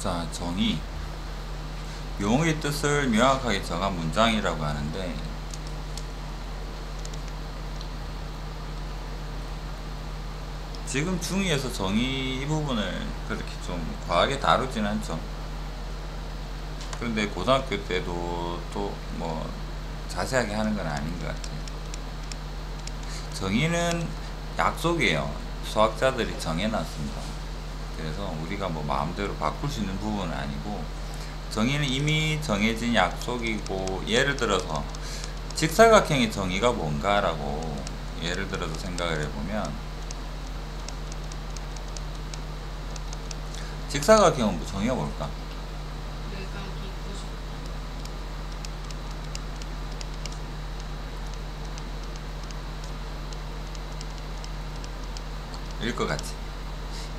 자, 정의. 용의 뜻을 명확하게 정한 문장이라고 하는데, 지금 중2에서 정의 이 부분을 그렇게 좀 과하게 다루진 않죠. 그런데 고등학교 때도 또 뭐 자세하게 하는 건 아닌 것 같아요. 정의는 약속이에요. 수학자들이 정해놨습니다. 그래서 우리가 뭐 마음대로 바꿀 수 있는 부분은 아니고, 정의는 이미 정해진 약속이고, 예를 들어서 직사각형의 정의가 뭔가라고 예를 들어서 생각을 해보면, 직사각형은 뭐 정의가 뭘까? 내각이 90. 일 것 같지.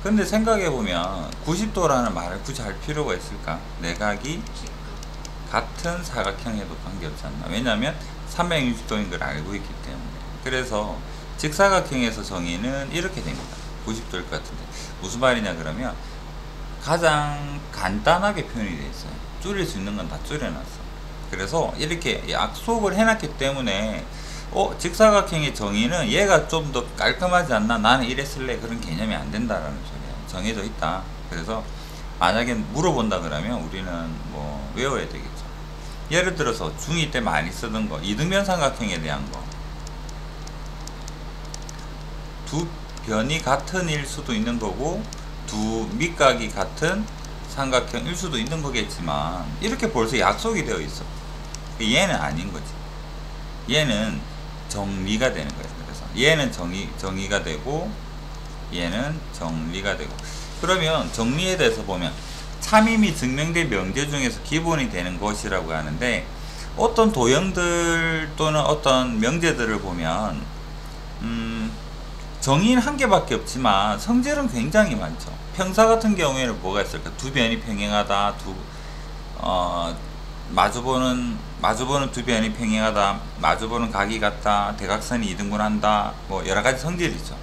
근데 생각해보면 90도라는 말을 굳이 할 필요가 있을까? 내각이 직각. 같은 사각형에도 관계없지 않나. 왜냐하면 360도인 걸 알고 있기 때문에. 그래서 직사각형에서 정의는 이렇게 됩니다. 90도일 것 같은데 무슨 말이냐 그러면, 가장 간단하게 표현이 되어 있어요. 줄일 수 있는 건 다 줄여놨어. 그래서 이렇게 약속을 해놨기 때문에 직사각형의 정의는 얘가 좀 더 깔끔하지 않나, 나는 이랬을래, 그런 개념이 안 된다라는 소리예요. 정해져 있다. 그래서 만약에 물어본다 그러면 우리는 뭐 외워야 되겠죠. 예를 들어서 중2 때 많이 쓰던 거, 이등변 삼각형에 대한 거. 두 변이 같은 일 수도 있는 거고, 두 밑각이 같은 삼각형일 수도 있는 거겠지만, 이렇게 벌써 약속이 되어 있어. 얘는 아닌 거지. 얘는 정리가 되는 거예요. 그래서 얘는 정의가 되고, 얘는 정리가 되고. 그러면 정리에 대해서 보면, 참임이 증명된 명제 중에서 기본이 되는 것이라고 하는데, 어떤 도형들 또는 어떤 명제들을 보면 정의는 한 개밖에 없지만 성질은 굉장히 많죠. 평사 같은 경우에는 뭐가 있을까? 두 변이 평행하다, 마주보는 두 변이 평행하다, 마주보는 각이 같다, 대각선이 이등분한다, 뭐 여러가지 성질이 있죠.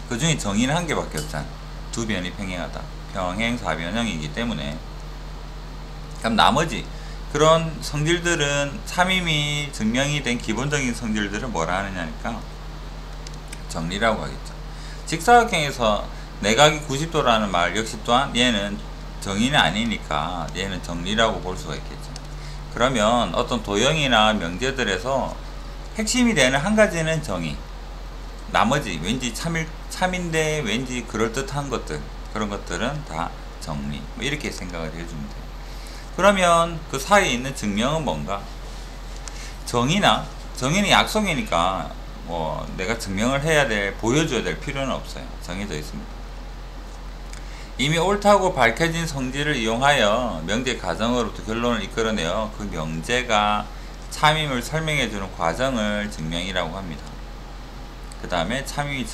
그 중에 정의는 한 개밖에 없잖아. 두 변이 평행하다, 평행사변형이기 때문에. 그럼 나머지 그런 성질들은, 참임이 증명이 된 기본적인 성질들은 뭐라 하느냐니까 정리라고 하겠죠. 직사각형에서 내각이 90도라는 말 역시 또한 얘는 정의는 아니니까 얘는 정리라고 볼 수가 있겠죠. 그러면 어떤 도형이나 명제들에서 핵심이 되는 한 가지는 정의, 나머지 왠지 참인데 왠지 그럴듯한 것들, 그런 것들은 다 정리, 뭐 이렇게 생각을 해주면 돼요. 그러면 그 사이에 있는 증명은 뭔가? 정의는 약속이니까 뭐 내가 증명을 보여줘야 될 필요는 없어요. 정해져 있습니다. 이미 옳다고 밝혀진 성질을 이용하여 명제 과정으로부터 결론을 이끌어내어 그 명제가 참임을 설명해주는 과정을 증명이라고 합니다. 그 다음에 참임이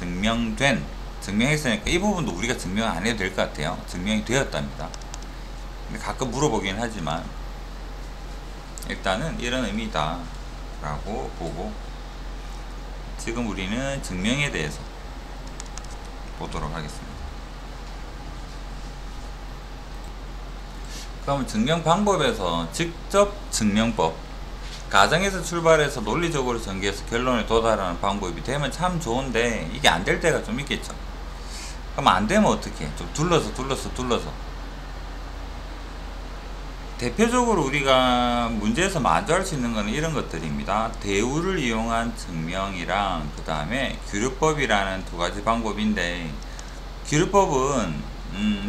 증명했으니까 이 부분도 우리가 증명 안 해도 될 것 같아요. 증명이 되었답니다. 근데 가끔 물어보긴 하지만 일단은 이런 의미다 라고 보고, 지금 우리는 증명에 대해서 보도록 하겠습니다. 그러면 증명 방법에서 직접 증명법, 가정에서 출발해서 논리적으로 전개해서 결론에 도달하는 방법이 되면 참 좋은데, 이게 안 될 때가 좀 있겠죠. 그럼 안 되면 어떻게? 좀 둘러서 대표적으로 우리가 문제에서 마주할 수 있는 것은 이런 것들입니다. 대우를 이용한 증명이랑 그 다음에 규律법이라는 두 가지 방법인데, 규律법은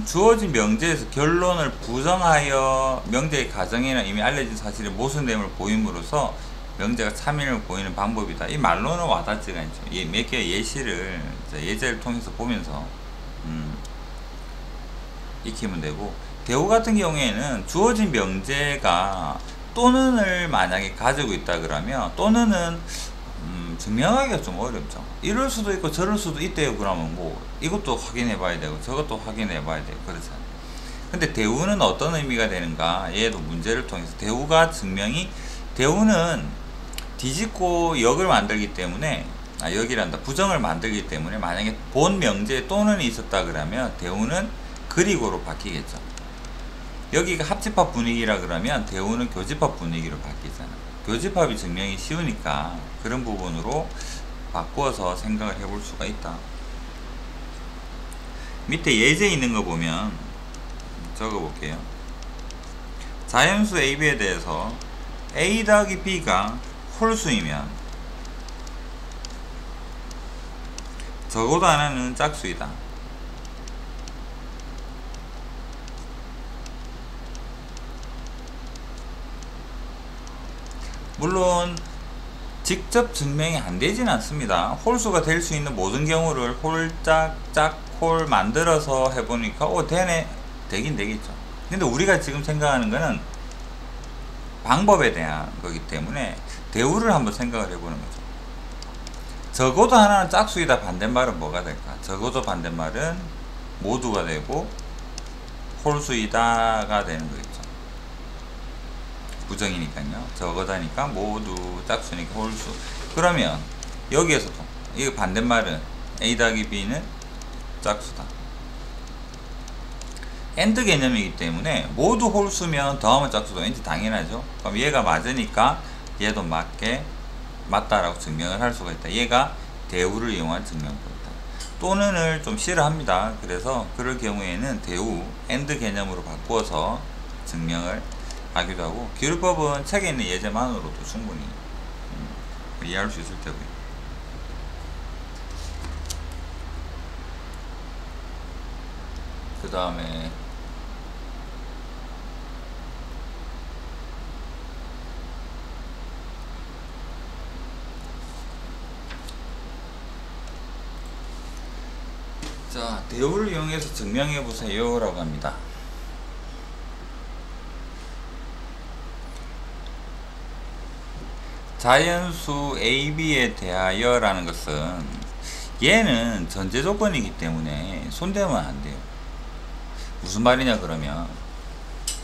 주어진 명제에서 결론을 부정하여 명제의 가정이나 이미 알려진 사실의 모순됨을 보임으로써 명제가 참임을 보이는 방법이다. 이 말로는 와닿지가 않죠. 몇 개의 예시를, 예제를 통해서 보면서 익히면 되고, 대우 같은 경우에는 주어진 명제가 또는을 만약에 가지고 있다 그러면, 또는은 증명하기가 좀 어렵죠. 이럴 수도 있고 저럴 수도 있대요. 그러면 뭐 이것도 확인해 봐야 되고 저것도 확인해 봐야 되고 그렇잖아요. 근데 대우는 어떤 의미가 되는가? 얘도 문제를 통해서 대우는 뒤집고 역을 만들기 때문에, 부정을 만들기 때문에, 만약에 본 명제에 또는 있었다 그러면 대우는 그리고로 바뀌겠죠. 여기가 합집합 분위기라 그러면 대우는 교집합 분위기로 바뀌잖아. 교집합이 증명이 쉬우니까 그런 부분으로 바꾸어서 생각을 해볼 수가 있다. 밑에 예제 있는 거 보면 적어 볼게요. 자연수 AB에 대해서 A 더하기 B가 홀수이면 적어도 하나는 짝수이다. 물론 직접 증명이 안 되진 않습니다. 홀수가 될 수 있는 모든 경우를 홀 만들어서 해보니까 되네, 되긴 되겠죠. 근데 우리가 지금 생각하는 거는 방법에 대한 거기 때문에 대우를 한번 생각을 해보는 거죠. 적어도 하나는 짝수이다 반대말은 뭐가 될까? 적어도 반대말은 모두가 되고 홀수이다가 되는 거겠죠. 부정이니까요. 적어다니까 모두 짝수니까 홀수. 그러면 여기에서도 이거 반대말은 A 더하기 B는 짝수다. AND 개념이기 때문에 모두 홀수면 더하면 짝수도 왠지 당연하죠. 그럼 얘가 맞으니까 얘도 맞다라고 증명을 할 수가 있다. 얘가 대우를 이용한 증명법이다. 또는을 좀 싫어합니다. 그래서 그럴 경우에는 대우 AND 개념으로 바꾸어서 증명을 하기도 하고, 기울법은 책에 있는 예제만으로도 충분히 이해할 수 있을 테고요. 그 다음에 자, 대우를 이용해서 증명해 보세요 라고 합니다. 자연수 AB에 대하여 라는 것은 얘는 전제 조건이기 때문에 손대면 안 돼요. 무슨 말이냐 그러면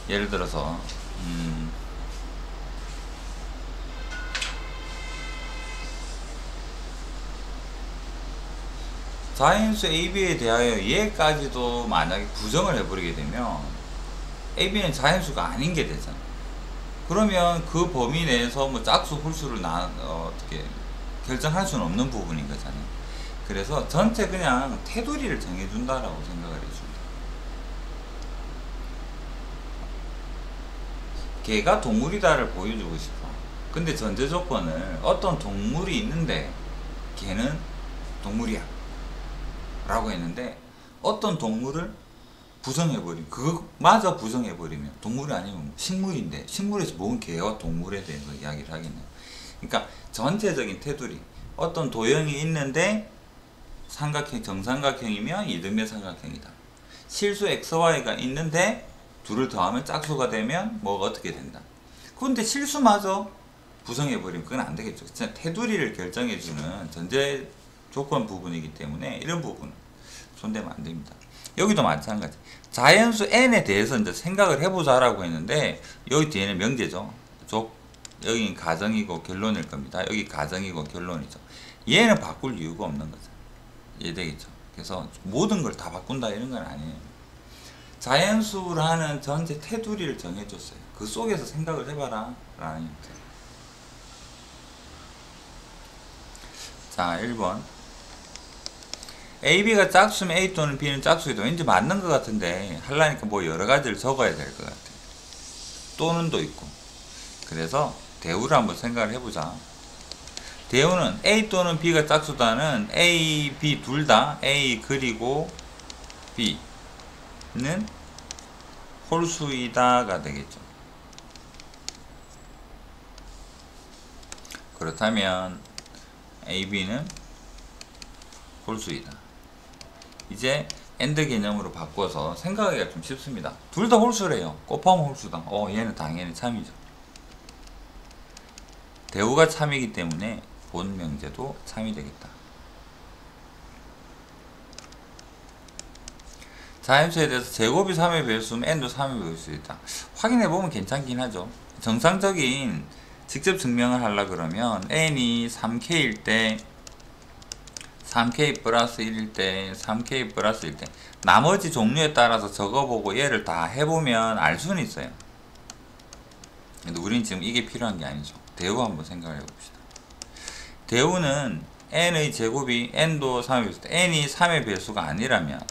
예를 들어서 자연수 AB에 대하여 얘까지도 만약에 부정을 해버리게 되면 AB는 자연수가 아닌 게 되잖아. 그러면 그 범위 내에서 뭐 짝수 홀수를 어떻게 결정할 수는 없는 부분인 거잖아요. 그래서 전체 그냥 테두리를 정해준다라고 생각을 해줍니다. 개가 동물이다를 보여주고 싶어. 근데 전제 조건을 어떤 동물이 있는데 개는 동물이야 라고 했는데 어떤 동물을 부정해버리면, 그거마저 부정해버리면 동물이 아니면 식물인데 식물에서 뭔 개와 동물에 대해서 이야기를 하겠네요. 그러니까 전체적인 테두리, 어떤 도형이 있는데 삼각형, 정삼각형이면 이등변 삼각형이다. 실수 xy가 있는데 둘을 더하면 짝수가 되면 뭐가 어떻게 된다. 그런데 실수마저 부정해버리면 그건 안 되겠죠. 진짜 테두리를 결정해주는 전제 조건 부분이기 때문에 이런 부분은 손대면 안 됩니다. 여기도 마찬가지. 자연수 n에 대해서 이제 생각을 해보자라고 했는데 여기 뒤에는 명제죠. 여기는 가정이고 결론일 겁니다. 여기 가정이고 결론이죠. 얘는 바꿀 이유가 없는 거죠. 이해되겠죠? 그래서 모든 걸 다 바꾼다 이런 건 아니에요. 자연수라는 전체 테두리를 정해줬어요. 그 속에서 생각을 해봐라 라는 형태. 자, 1번. AB가 짝수면 A 또는 B는 짝수이다. 왠지 맞는 것 같은데 하려니까 뭐 여러 가지를 적어야 될 것 같아요. 또는도 있고. 그래서 대우를 한번 생각을 해보자. 대우는 A 또는 B가 짝수다는 A, B 둘 다 A 그리고 B는 홀수이다가 되겠죠. 그렇다면 A, B는 홀수이다. 이제 AND 개념으로 바꿔서 생각하기가 좀 쉽습니다. 둘 다 홀수래요. 곱하면 홀수다. 얘는 당연히 참이죠. 대우가 참이기 때문에 본 명제도 참이 되겠다. 자연수에 대해서 제곱이 3의 배수면 n도 3의 배수일 수 있다. 확인해보면 괜찮긴 하죠. 정상적인 직접 증명을 하려 그러면 n이 3k일 때 3k 플러스 1일 때 3k 플러스 1일 때 나머지 종류에 따라서 적어보고 얘를 다 해보면 알 수는 있어요. 근데 우린 지금 이게 필요한 게 아니죠. 대우 한번 생각을 해봅시다. 대우는 n의 제곱이 n도 3의 배수, n이 3의 배수가 아니라면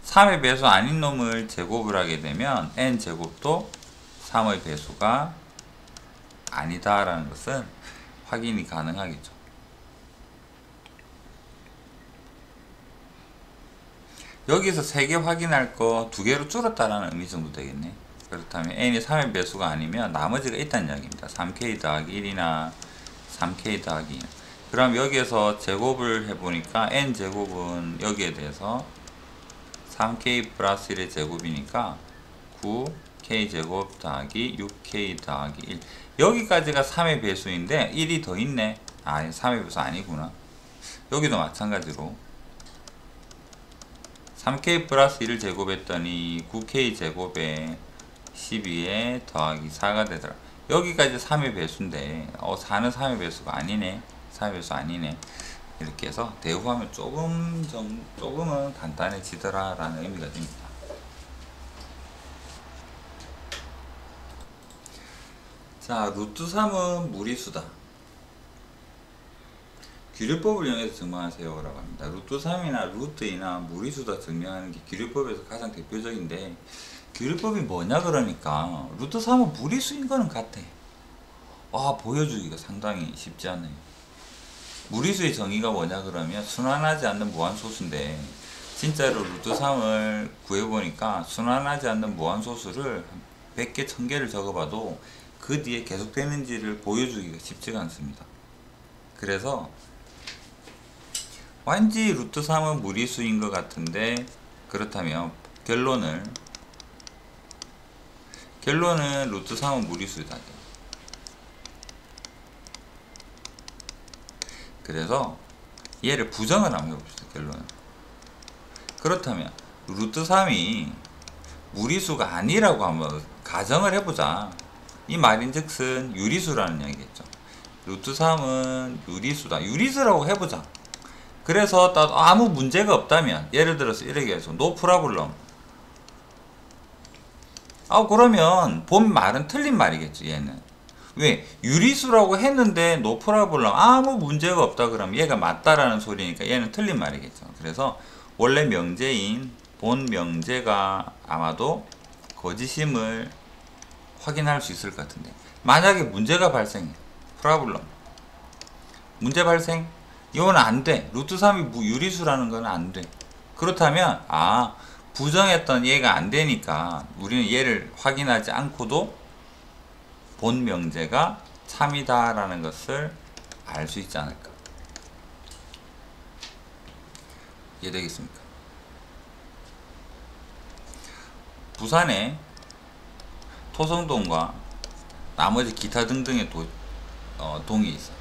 3의 배수 아닌 놈을 제곱을 하게 되면 n 제곱도 3의 배수가 아니다라는 것은 확인이 가능하겠죠. 여기서 3개 확인할 거 2개로 줄었다라는 의미 정도 되겠네. 그렇다면 n이 3의 배수가 아니면 나머지가 있다는 이야기입니다. 3k 더하기 1이나 3k 더하기 1. 그럼 여기에서 제곱을 해보니까 n 제곱은 여기에 대해서 3k 플러스 1의 제곱이니까 9k 제곱 더하기 6k 더하기 1. 여기까지가 3의 배수인데 1이 더 있네. 아, 3의 배수 아니구나. 여기도 마찬가지로 3k 플러스 1을 제곱했더니 9k 제곱에 12에 더하기 4가 되더라. 여기까지 3의 배수인데 4는 3의 배수가 아니네. 3의 배수 아니네. 이렇게 해서 대우하면 조금은 간단해지더라 라는 의미가 됩니다. 자, 루트 3은 무리수다. 규율법을 이용해서 증명하세요 라고 합니다. 루트 3이나 루트 2나 무리수다 증명하는 게 규율법에서 가장 대표적인데, 규율법이 뭐냐 그러니까 루트 3은 무리수인 거는 같아. 보여주기가 상당히 쉽지 않아요. 무리수의 정의가 뭐냐 그러면 순환하지 않는 무한소수인데, 진짜로 루트 3을 구해보니까 순환하지 않는 무한소수를 100개 1000개를 적어봐도 그 뒤에 계속되는지를 보여주기가 쉽지가 않습니다. 그래서 완전히 루트 3은 무리수인 것 같은데, 그렇다면 결론은 루트 3은 무리수다. 그래서 얘를 부정을 한번 해봅시다. 결론은. 그렇다면 루트 3이 무리수가 아니라고 한번 가정을 해보자. 이 말인즉슨 유리수라는 얘기겠죠. 루트 3은 유리수다. 유리수라고 해보자. 그래서 아무 문제가 없다면, 예를 들어서 이렇게 해서 no problem. 그러면 본 말은 틀린 말이겠죠. 얘는 왜? 유리수라고 했는데 no problem, 아무 문제가 없다 그러면 얘가 맞다라는 소리니까 얘는 틀린 말이겠죠. 그래서 원래 명제인 본 명제가 아마도 거짓임을 확인할 수 있을 것 같은데, 만약에 문제가 발생해, problem, 문제 발생, 이거는 안 돼. 루트 3이 유리수라는 건 안 돼. 그렇다면 부정했던 얘가 안 되니까 우리는 얘를 확인하지 않고도 본 명제가 참이다 라는 것을 알 수 있지 않을까. 이해되겠습니까? 부산에 토성동과 나머지 기타 등등의 동이 있어.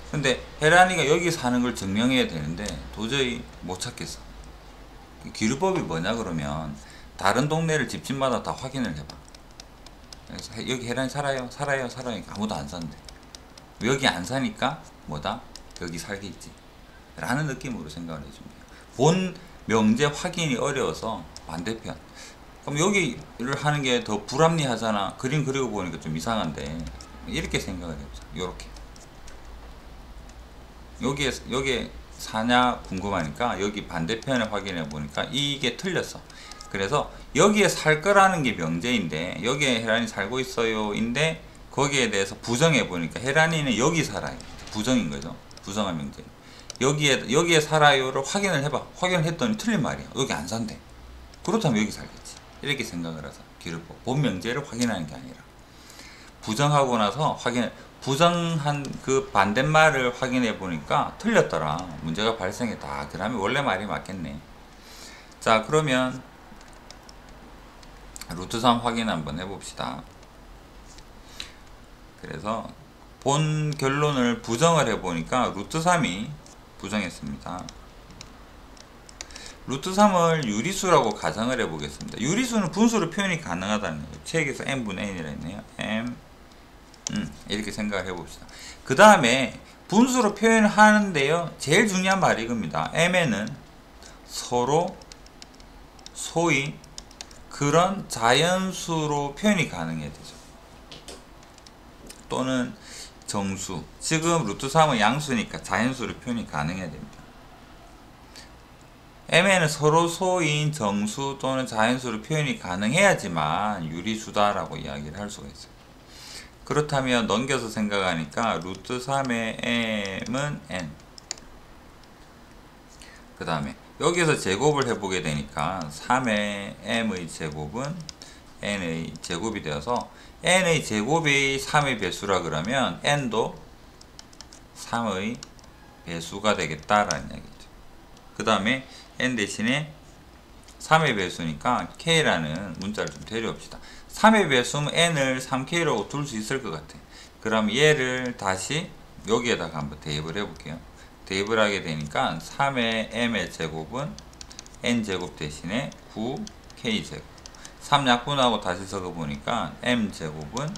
근데 혜란이가 여기 사는 걸 증명해야 되는데 도저히 못 찾겠어. 규율법이 뭐냐 그러면 다른 동네를 집집마다 다 확인을 해봐. 그래서 여기 혜란이 살아요? 살아요? 아무도 안 산대. 여기 안 사니까 뭐다? 여기 살겠지 라는 느낌으로 생각을 해줍니다. 본 명제 확인이 어려워서 반대편. 그럼 여기를 하는 게 더 불합리하잖아. 그림 그리고 보니까 좀 이상한데, 이렇게 생각을 해보자. 요렇게 여기에 사냐 궁금하니까 여기 반대편에 확인해 보니까 이게 틀렸어. 그래서 여기에 살 거라는 게 명제인데 여기에 혜란이 살고 있어요 인데, 거기에 대해서 부정해 보니까 혜란이는 여기 살아요. 부정인 거죠. 부정한 명제. 여기에 살아요를 확인을 해봐. 확인을 했더니 틀린 말이야. 여기 안 산대. 그렇다면 여기 살겠지. 이렇게 생각을 해서 규율법 본 명제를 확인하는 게 아니라 부정하고 나서 부정한 그 반대말을 확인해 보니까 틀렸더라. 문제가 발생했다. 그러면 원래 말이 맞겠네. 자, 그러면 루트 3 확인 한번 해봅시다. 그래서 본 결론을 부정을 해 보니까 루트 3이 부정했습니다. 루트 3을 유리수라고 가정을 해 보겠습니다. 유리수는 분수로 표현이 가능하다는 거예요. 책에서 n분의 n이라 했네요. m 이렇게 생각을 해봅시다. 그 다음에 분수로 표현하는데요. 제일 중요한 말이 이겁니다. m에는 서로 소위 그런 자연수로 표현이 가능해야 되죠. 또는 정수. 지금 루트 3은 양수니까 자연수로 표현이 가능해야 됩니다. m에는 서로 소인 정수 또는 자연수로 표현이 가능해야지만 유리수다라고 이야기를 할 수가 있어요. 그렇다면 넘겨서 생각하니까 루트 3의 m은 n, 그 다음에 여기서 제곱을 해보게 되니까 3의 m의 제곱은 n의 제곱이 되어서 n의 제곱이 3의 배수라 그러면 n도 3의 배수가 되겠다라는 얘기죠. 그 다음에 n 대신에 3의 배수니까 k라는 문자를 좀 데려옵시다. 3의 배수면 n을 3k라고 둘 수 있을 것 같아. 그럼 얘를 다시 여기에다가 한번 대입을 해볼게요. 대입을 하게 되니까 3의 m의 제곱은 n제곱 대신에 9k제곱. 3 약분하고 다시 적어보니까 m제곱은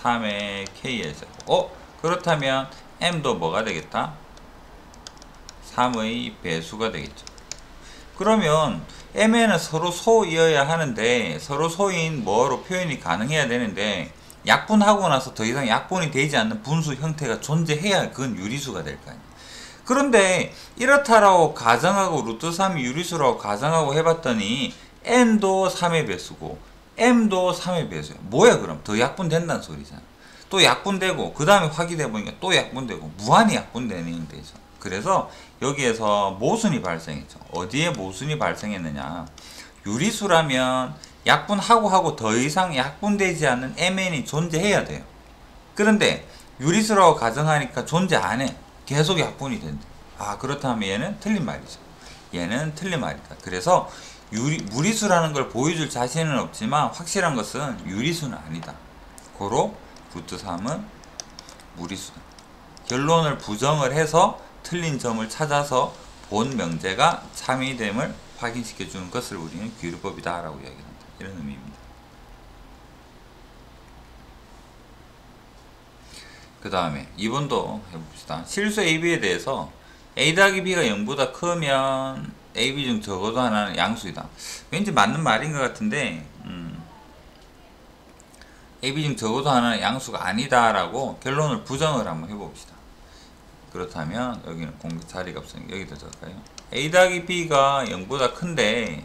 3의 k의 제곱. 그렇다면 m도 뭐가 되겠다? 3의 배수가 되겠죠. 그러면 m에는 서로 소이어야 하는데 서로 소인 뭐로 표현이 가능해야 되는데 약분하고 나서 더 이상 약분이 되지 않는 분수 형태가 존재해야 그건 유리수가 될 거 아니에요. 그런데 이렇다라고 가정하고 루트 3이 유리수라고 가정하고 해봤더니 n도 3의 배수고 m도 3의 배수야. 뭐야 그럼? 더 약분된다는 소리잖아. 또 약분되고 그 다음에 확인해 보니까 또 약분되고 무한히 약분되는 데죠. 그래서 여기에서 모순이 발생했죠. 어디에 모순이 발생했느냐? 유리수라면 약분하고 하고 더 이상 약분되지 않는 mn이 존재해야 돼요. 그런데 유리수라고 가정하니까 존재 안 해. 계속 약분이 된대. 그렇다면 얘는 틀린 말이죠. 얘는 틀린 말이다. 그래서 무리수라는 걸 보여줄 자신은 없지만 확실한 것은 유리수는 아니다. 고로 루트 3은 무리수다. 결론을 부정을 해서 틀린 점을 찾아서 본 명제가 참이됨을 확인시켜주는 것을 우리는 규율법이다 라고 이야기합니다. 이런 의미입니다. 그 다음에 2번도 해봅시다. 실수 AB에 대해서 A 더하기 B가 0보다 크면 AB 중 적어도 하나는 양수이다. 왠지 맞는 말인 것 같은데 AB 중 적어도 하나는 양수가 아니다 라고 결론을 부정을 한번 해봅시다. 그렇다면 여기는 공개 자리가 없으니까 여기다 적을까요? A 더하기 B가 0보다 큰데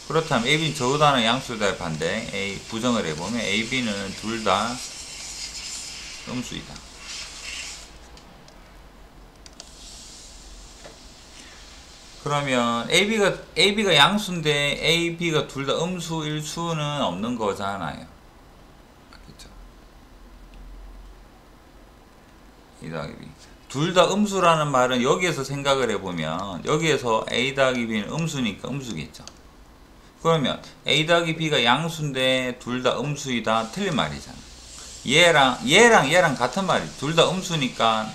그렇다면 A, B는 적어도 하나는 양수이다의 반대 A 부정을 해보면 A, B는 둘 다 음수이다. 그러면 AB가 양수인데 A, B가 둘 다 음수일 수는 없는 거잖아요. 그렇죠? A 더하기 B. 둘 다 음수라는 말은 여기에서 생각을 해보면 여기에서 A 더하기 B는 음수니까 음수겠죠. 그러면 A 더하기 B가 양수인데 둘 다 음수이다. 틀린 말이잖아. 얘랑 같은 말이. 둘 다 음수니까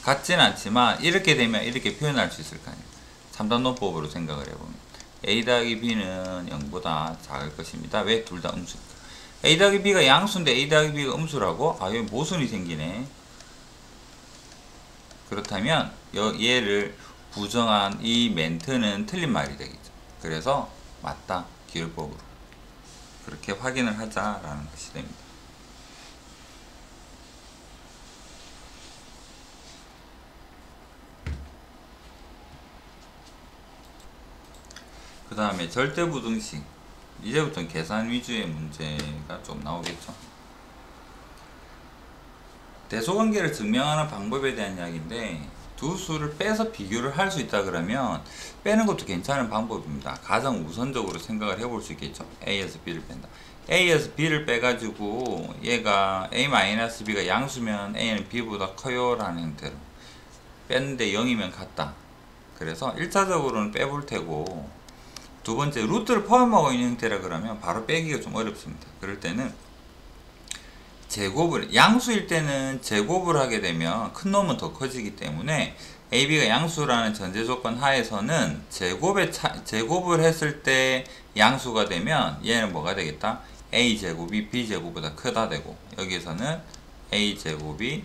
같진 않지만 이렇게 되면 이렇게 표현할 수 있을 거 아니에요. 3단론법으로 생각을 해보면 A 더하기 B는 0보다 작을 것입니다. 왜? 둘 다 음수니까. A 더하기 B가 양수인데 A 더하기 B가 음수라고? 여기 모순이 생기네. 그렇다면 얘를 부정한 이 멘트는 틀린 말이 되겠죠. 그래서 맞다. 기울법으로 그렇게 확인을 하자라는 것이 됩니다. 그 다음에 절대부등식. 이제부터는 계산 위주의 문제가 좀 나오겠죠. 대소관계를 증명하는 방법에 대한 이야기인데 두 수를 빼서 비교를 할 수 있다 그러면 빼는 것도 괜찮은 방법입니다. 가장 우선적으로 생각을 해볼 수 있겠죠. A에서 B를 뺀다. A에서 B를 빼가지고 얘가 A-B가 양수면 A는 B보다 커요 라는 형태로 뺐는데 0이면 같다. 그래서 1차적으로는 빼볼 테고 두 번째 루트를 포함하고 있는 형태라 그러면 바로 빼기가 좀 어렵습니다. 그럴 때는 양수일 때는 제곱을 하게 되면 큰 놈은 더 커지기 때문에 AB가 양수라는 전제 조건 하에서는 제곱을 했을 때 양수가 되면 얘는 뭐가 되겠다? A제곱이 B제곱보다 크다 되고 여기에서는 A제곱이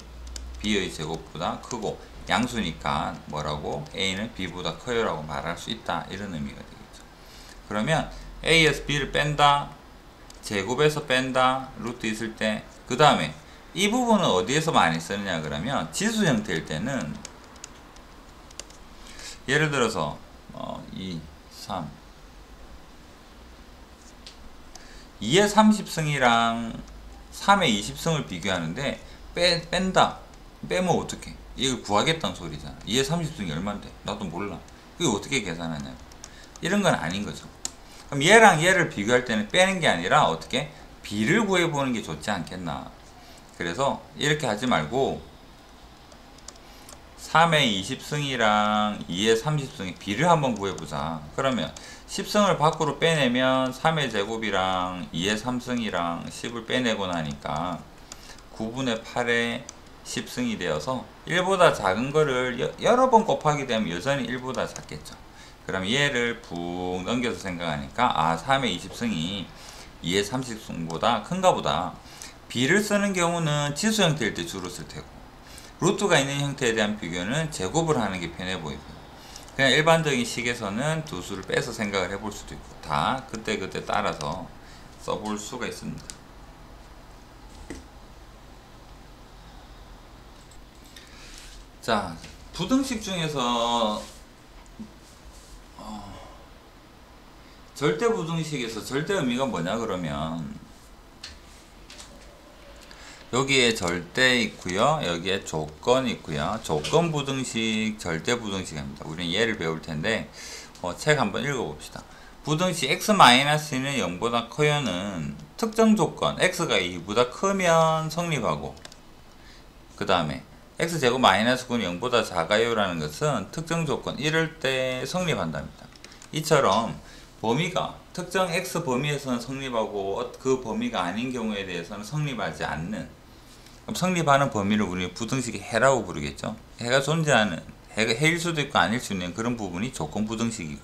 b의 제곱보다 크고 양수니까 뭐라고 a는 b보다 커요 라고 말할 수 있다 이런 의미가 되겠죠. 그러면 a에서 b를 뺀다, 제곱에서 뺀다, 루트 있을 때 그 다음에 이 부분은 어디에서 많이 쓰느냐 그러면 지수 형태일 때는 예를 들어서 2, 3 2의 30승이랑 3의 20승을 비교하는데 뺀다. 빼면 어떡해? 이걸 구하겠다는 소리잖아. 2의 30승이 얼만데? 나도 몰라. 그게 어떻게 계산하냐. 이런 건 아닌 거죠. 그럼 얘랑 얘를 비교할 때는 빼는 게 아니라 어떻게? b를 구해보는 게 좋지 않겠나. 그래서 이렇게 하지 말고 3의 20승이랑 2의 30승의 b를 한번 구해보자. 그러면 10승을 밖으로 빼내면 3의 제곱이랑 2의 3승이랑 10을 빼내고 나니까 9분의 8의 10승이 되어서 1보다 작은 거를 여러 번 곱하게 되면 여전히 1보다 작겠죠. 그럼 얘를 푹 넘겨서 생각하니까 3의 20승이 2의 30승보다 큰가 보다. b를 쓰는 경우는 지수 형태일 때 주로 쓸 테고 루트가 있는 형태에 대한 비교는 제곱을 하는 게 편해 보이고 그냥 일반적인 식에서는 두 수를 빼서 생각을 해볼 수도 있고 다 그때그때 따라서 써볼 수가 있습니다. 자, 부등식 중에서 절대 부등식에서 절대 의미가 뭐냐 그러면 여기에 절대 있고요. 여기에 조건 있고요. 조건 부등식, 절대 부등식입니다. 우리는 얘를 배울 텐데 책 한번 읽어봅시다. 부등식 x-는 0보다 커요는 특정 조건 x가 2보다 크면 성립하고 그 다음에 x제곱 마이너스 9는 0보다 작아요 라는 것은 특정 조건 이럴 때 성립한답니다. 이처럼 범위가 특정 x 범위에서는 성립하고 그 범위가 아닌 경우에 대해서는 성립하지 않는 그럼 성립하는 범위를 우리는 부등식의 해라고 부르겠죠. 해가 존재하는 해일 수도 있고 아닐 수 있는 그런 부분이 조건 부등식이고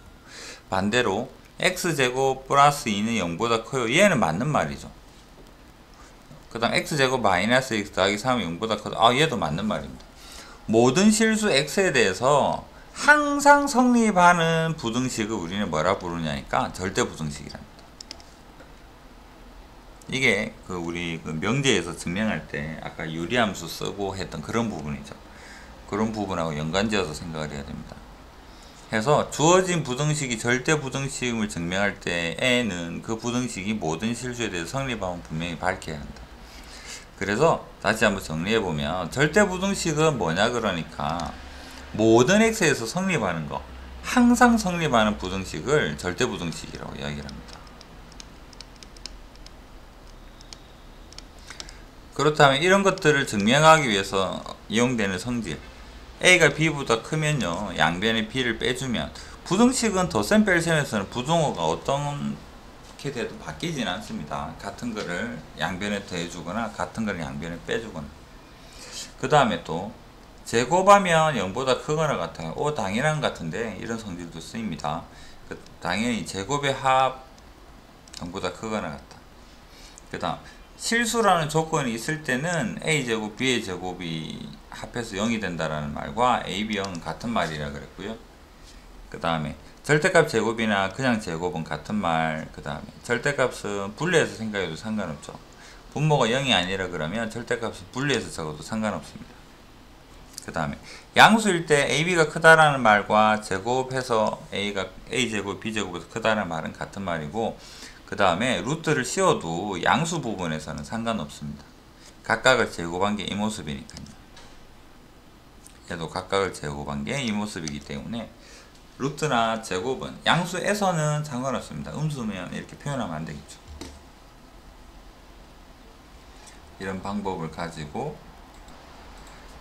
반대로 x제곱 플러스 2는 0보다 커요. 얘는 맞는 말이죠. 그 다음 x제곱 마이너스 x 더하기 3은 0보다 커도 얘도 맞는 말입니다. 모든 실수 x에 대해서 항상 성립하는 부등식을 우리는 뭐라 부르냐니까 절대 부등식이랍니다. 이게 우리 명제에서 증명할 때 아까 유리함수 쓰고 했던 그런 부분이죠. 그런 부분하고 연관지어서 생각을 해야 됩니다. 해서 주어진 부등식이 절대 부등식임을 증명할 때에는 그 부등식이 모든 실수에 대해서 성립함을 분명히 밝혀야 한다. 그래서 다시 한번 정리해보면 절대 부등식은 뭐냐 그러니까 모든 x에서 성립하는 거 항상 성립하는 부등식을 절대 부등식이라고 이야기를 합니다. 그렇다면 이런 것들을 증명하기 위해서 이용되는 성질 a가 b보다 크면요 양변에 b를 빼주면 부등식은 덧셈 뺄셈에서는 부등호가 어떻게 돼도 바뀌진 않습니다. 같은 거를 양변에 더해주거나 같은 거를 양변에 빼주거나 그 다음에 또 제곱하면 0보다 크거나 같아요. 당연한 것 같은데 이런 성질도 쓰입니다. 당연히 제곱의 합 0보다 크거나 같다. 그 다음 실수라는 조건이 있을 때는 a제곱 b의 제곱이 합해서 0이 된다라는 말과 a, b, 0은 같은 말이라 그랬고요. 그 다음에 절대값 제곱이나 그냥 제곱은 같은 말. 그 다음에 절대값은 분리해서 생각해도 상관없죠. 분모가 0이 아니라 그러면 절대값은 분리해서 적어도 상관없습니다. 그 다음에 양수일 때 ab가 크다라는 말과 제곱해서 a제곱 b제곱에서 크다라는 말은 같은 말이고 그 다음에 루트를 씌워도 양수 부분에서는 상관없습니다. 각각을 제곱한 게 이 모습이니까요. 얘도 각각을 제곱한 게 이 모습이기 때문에 루트나 제곱은 양수에서는 상관없습니다. 음수면 이렇게 표현하면 안 되겠죠. 이런 방법을 가지고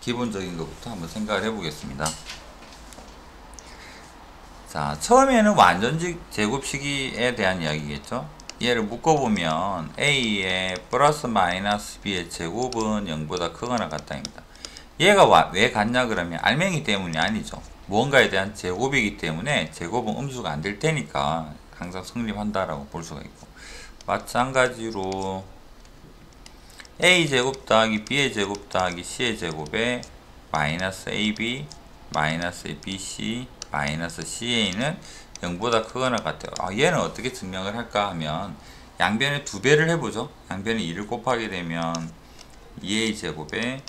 기본적인 것부터 한번 생각을 해보겠습니다. 자, 처음에는 완전직 제곱식에 대한 이야기겠죠. 얘를 묶어보면 a의 플러스 마이너스 b의 제곱은 0보다 크거나 같다입니다. 얘가 왜 같냐 그러면 알맹이 때문이 아니죠. 무언가에 대한 제곱이기 때문에 제곱은 음수가 안 될 테니까 항상 성립한다라고 볼 수가 있고 마찬가지로 a제곱 더하기 b의 제곱 더하기 c의 제곱에 마이너스 ab 마이너스 bc 마이너스 ca는 0보다 크거나 같아요. 얘는 어떻게 증명을 할까 하면 양변에 2배를 해보죠. 양변에 2를 곱하게 되면 2a 제곱에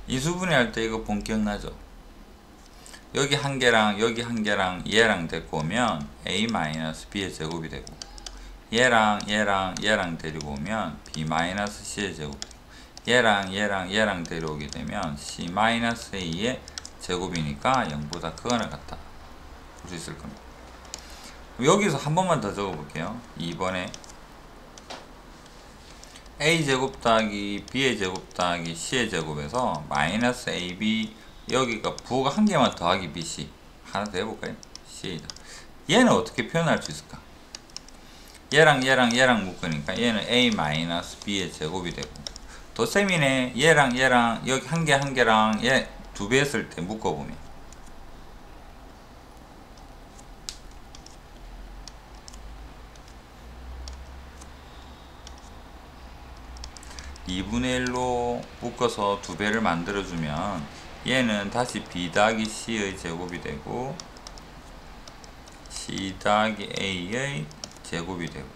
이수분해 할 때 이거 본 기억나죠? 여기 한 개랑 여기 한 개랑 얘랑 데리고 오면 a-b의 제곱이 되고 얘랑 데리고 오면 b-c의 제곱이 되고 얘랑 데려오게 되면 c-a의 제곱이니까 0보다 크거나 같다 볼 수 있을 겁니다. 여기서 한 번만 더 적어 볼게요. 2번에 a제곱 더하기 b의 제곱 더하기 c의 제곱에서 마이너스 ab 여기가 부호가 한 개만 더하기 bc 하나 더 해볼까요? c이다. 얘는 어떻게 표현할 수 있을까? 얘랑 묶으니까 얘는 a 마이너스 b의 제곱이 되고 덧셈이네. 얘랑 여기 한 개랑 얘 2배 했을 때 묶어보면 2분의 1로 묶어서 2배를 만들어주면 얘는 다시 b 더하기 c의 제곱이 되고 c 더하기 a의 제곱이 되고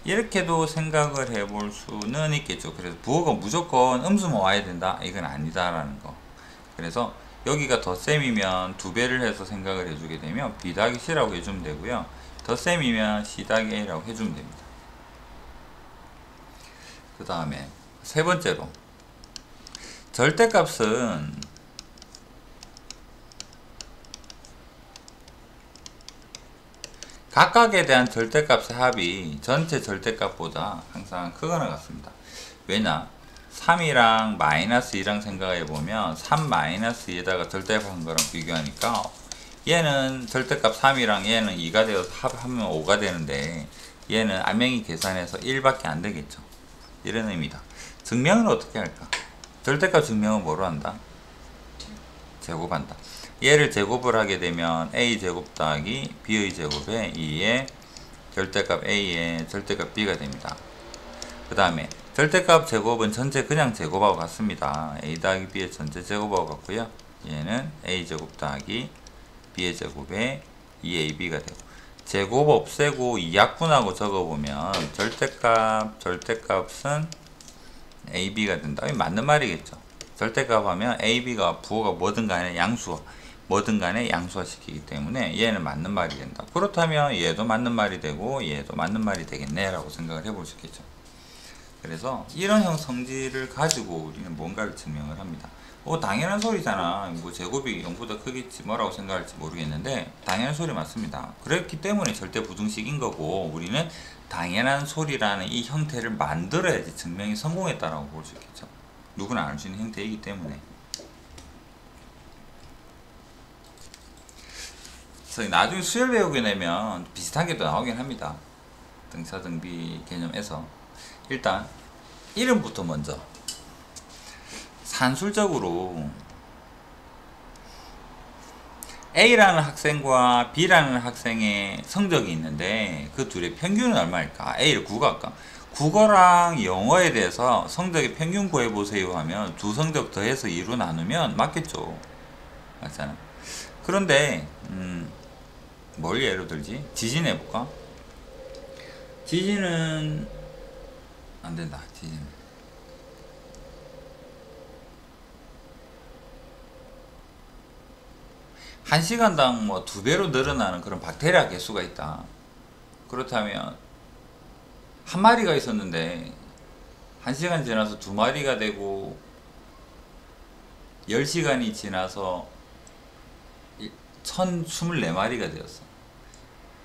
이렇게도 생각을 해볼 수는 있겠죠. 그래서 부호가 무조건 음수만 와야 된다 이건 아니다라는 거. 그래서 여기가 덧셈이면 2배를 해서 생각을 해주게 되면 b 더하기 c라고 해주면 되고요. 덧셈이면 c 더하기 a라고 해주면 됩니다. 그 다음에 세 번째로 절대값은 각각에 대한 절대값의 합이 전체 절대값보다 항상 크거나 같습니다. 왜냐? 3이랑 마이너스 2랑 생각해보면 3 마이너스 2에다가 절대값한 거랑 비교하니까 얘는 절대값 3이랑 얘는 2가 되어서 합하면 5가 되는데 얘는 안맹이 계산해서 1밖에 안 되겠죠. 이런 의미다. 증명은 어떻게 할까? 절대값 증명은 뭐로 한다? 제곱한다. 얘를 제곱을 하게 되면 a제곱 더하기 b의 제곱에 2의 절대값 a의 절대값 b가 됩니다. 그 다음에 절대값 제곱은 전체 그냥 제곱하고 같습니다. a 더하기 b의 전체 제곱하고 같고요. 얘는 a제곱 더하기 b의 제곱에 2ab가 되고 제곱 없애고 2약분하고 적어보면 절대값은 ab가 된다. 이게 맞는 말이겠죠. 절대값 하면 ab가 부호가 뭐든 간에 뭐든 간에 양수화 시키기 때문에 얘는 맞는 말이 된다. 그렇다면 얘도 맞는 말이 되고 얘도 맞는 말이 되겠네 라고 생각을 해볼 수 있겠죠. 그래서 이런 형 성질을 가지고 우리는 뭔가를 증명을 합니다. 당연한 소리잖아. 뭐 제곱이 0보다 크겠지 뭐라고 생각할지 모르겠는데 당연한 소리 맞습니다. 그렇기 때문에 절대 부등식인 거고 우리는 당연한 소리라는 이 형태를 만들어야지 증명이 성공했다라고 볼 수 있겠죠. 누구나 알 수 있는 형태이기 때문에. 그래서 나중에 수열 배우게 되면 비슷한 게 또 나오긴 합니다. 등차 등비 개념에서 일단 이름부터 먼저 산술적으로 A라는 학생과 B라는 학생의 성적이 있는데 그 둘의 평균은 얼마일까? A를 국어 할까? 국어랑 영어에 대해서 성적의 평균 구해보세요 하면 두 성적 더해서 2로 나누면 맞겠죠. 맞잖아. 그런데 뭘 예로 들지? 지진 해볼까? 지진은 안된다. 지진 1시간당 뭐 2배로 늘어나는 그런 박테리아 개수가 있다. 그렇다면 한 마리가 있었는데 1시간 지나서 2마리가 되고 10시간이 지나서 1024마리가 되었어.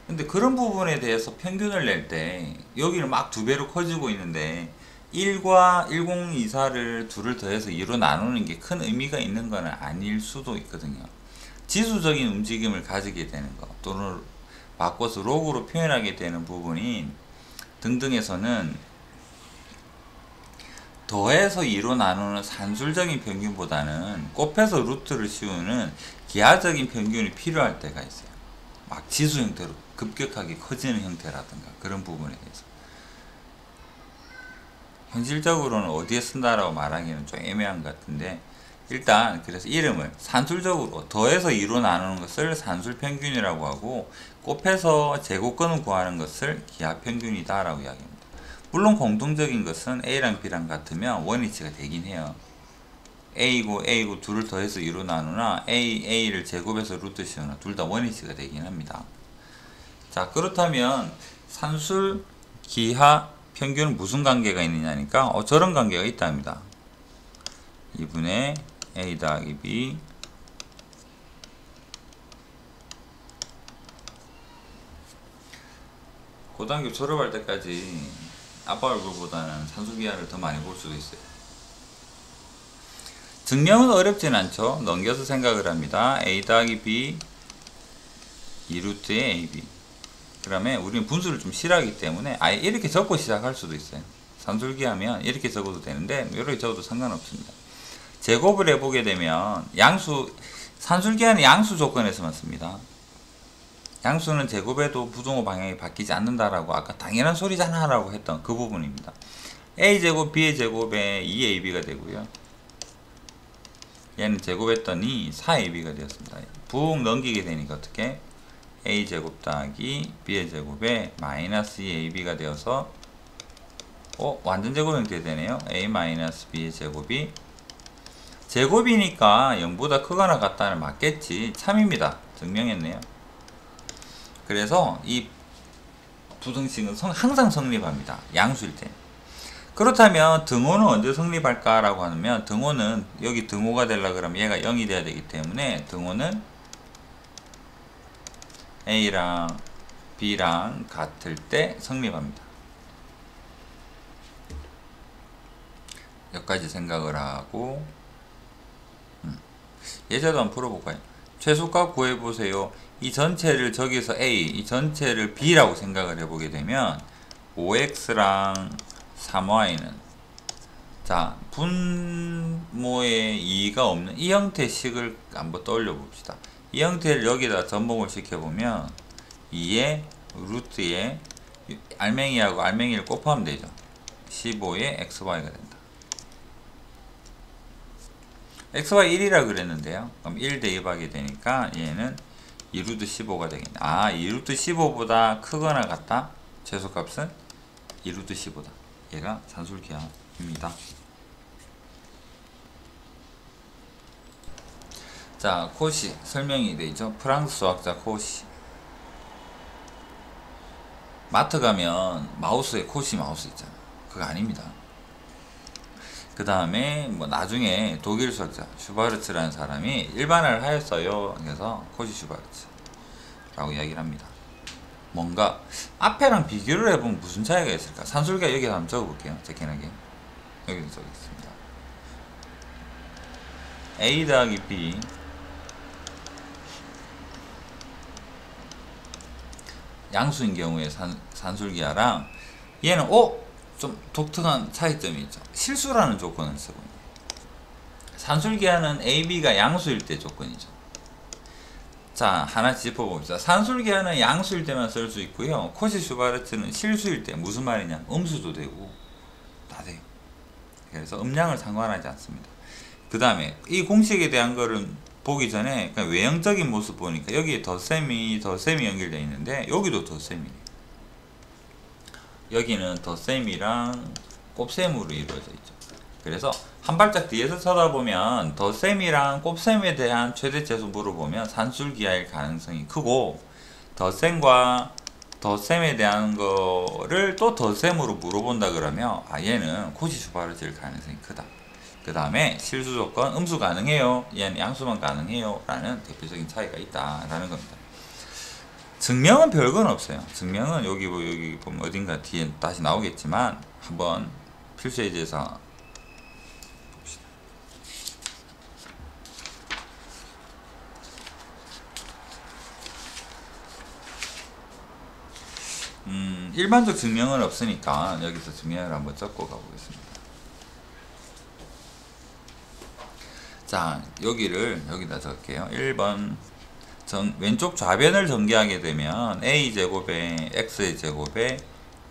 근데 그런 부분에 대해서 평균을 낼 때 여기는 막 2배로 커지고 있는데 1과 1024를 둘을 더해서 2로 나누는 게 큰 의미가 있는 건 아닐 수도 있거든요. 지수적인 움직임을 가지게 되는 것 또는 바꿔서 로그로 표현하게 되는 부분이 등등에서는 더해서 2로 나누는 산술적인 평균보다는 곱해서 루트를 씌우는 기하적인 평균이 필요할 때가 있어요. 막 지수 형태로 급격하게 커지는 형태라든가 그런 부분에 대해서. 현실적으로는 어디에 쓴다라고 말하기는 좀 애매한 것 같은데, 일단 그래서 이름을 산술적으로 더해서 2로 나누는 것을 산술평균이라고 하고, 곱해서 제곱근을 구하는 것을 기하평균이다 라고 이야기합니다. 물론 공통적인 것은 A랑 B랑 같으면 원위치가 되긴 해요. A고 둘을 더해서 2로 나누나 A를 제곱해서 루트 씌우나 둘 다 원위치가 되긴 합니다. 자, 그렇다면 산술, 기하, 평균은 무슨 관계가 있느냐니까 저런 관계가 있다 합니다. 2분의 A 더하기 B 고등학교 졸업할 때까지 아빠 얼굴보다는 산술기하를 더 많이 볼 수도 있어요. 증명은 어렵진 않죠. 넘겨서 생각을 합니다. A 더하기 B 2루트의 AB. 그러면 우리는 분수를 좀 싫어하기 때문에 아예 이렇게 적고 시작할 수도 있어요. 산술기하면 이렇게 적어도 되는데 이렇게 적어도 상관없습니다. 제곱을 해보게 되면 산술기하는 양수 조건에서만 씁니다. 양수는 제곱해도 부등호 방향이 바뀌지 않는다라고 아까 당연한 소리잖아 라고 했던 그 부분입니다. A제곱 B의 제곱에 2AB가 되고요. 얘는 제곱했더니 4AB가 되었습니다. 붕 넘기게 되니까 어떻게? A제곱 더하기 B의 제곱에 마이너스 2AB가 되어서 완전 제곱 형태 되네요. A 마이너스 B의 제곱이 제곱이니까 0보다 크거나 같다는 맞겠지. 참입니다. 증명했네요. 그래서 이 부등식은 항상 성립합니다. 양수일 때. 그렇다면 등호는 언제 성립할까 라고 하면, 등호는 여기 등호가 되려고 그러면 얘가 0이 돼야 되기 때문에 등호는 A랑 B랑 같을 때 성립합니다. 여기까지 생각을 하고 예제도 한번 풀어볼까요? 최소값 구해보세요. 이 전체를 저기서 A, 이 전체를 B라고 생각을 해보게 되면 5X랑 3Y는 자 분모에 2가 없는 이 형태의 식을 한번 떠올려 봅시다. 이 형태를 여기다 접목을 시켜보면 2의 루트에 알맹이하고 알맹이를 곱하면 되죠. 15의 XY가 된다. XY 1이라 그랬는데요. 그럼 1 대입하게 되니까 얘는 2루트 15가 되겠네. 2루트 15보다 크거나 같다? 최소값은 2루트 15다. 얘가 산술기하입니다. 자, 코시 설명이 되죠. 프랑스 수학자 코시. 마트 가면 마우스에 코시 마우스 있잖아. 그거 아닙니다. 그 다음에 나중에 독일 수학자 슈바르츠라는 사람이 일반화를 하였어요. 그래서 코시 슈바르츠라고 이야기를 합니다. 뭔가 앞에랑 비교를 해보면 무슨 차이가 있을까? 산술기하 여기 한번 적어볼게요. 제끼나게 여기서 적겠습니다. A 더하기 B 양수인 경우에 산술기하랑 얘는 좀 독특한 차이점이 있죠. 실수라는 조건을 쓰고 있는. 산술기하는 AB가 양수일 때 조건이죠. 자, 하나 짚어봅시다. 산술기하는 양수일 때만 쓸 수 있고요. 코시 슈바르츠는 실수일 때 무슨 말이냐? 음수도 되고 다 돼요. 그래서 음량을 상관하지 않습니다. 그 다음에 이 공식에 대한 거를 보기 전에 그냥 외형적인 모습 보니까 여기에 덧셈이 연결되어 있는데 여기도 덧셈이에요. 여기는 덧셈이랑 곱셈으로 이루어져 있죠. 그래서 한 발짝 뒤에서 쳐다보면 덧셈이랑 곱셈에 대한 최대치수 물어보면 산술기하일 가능성이 크고, 덧셈과 덧셈에 대한 거를 또 덧셈으로 물어본다 그러면 얘는 코시 슈바르츠일 가능성이 크다. 그 다음에 실수 조건 음수 가능해요, 얘는 양수만 가능해요 라는 대표적인 차이가 있다 라는 겁니다. 증명은 별건 없어요. 증명은 여기 보면 어딘가 뒤에 다시 나오겠지만 한번 필수에 대해서 봅시다. 일반적 증명은 없으니까 여기서 증명을 한번 적고 가보겠습니다. 자, 여기다 적을게요. 1번 왼쪽 좌변을 전개하게 되면 a제곱에 x의 제곱에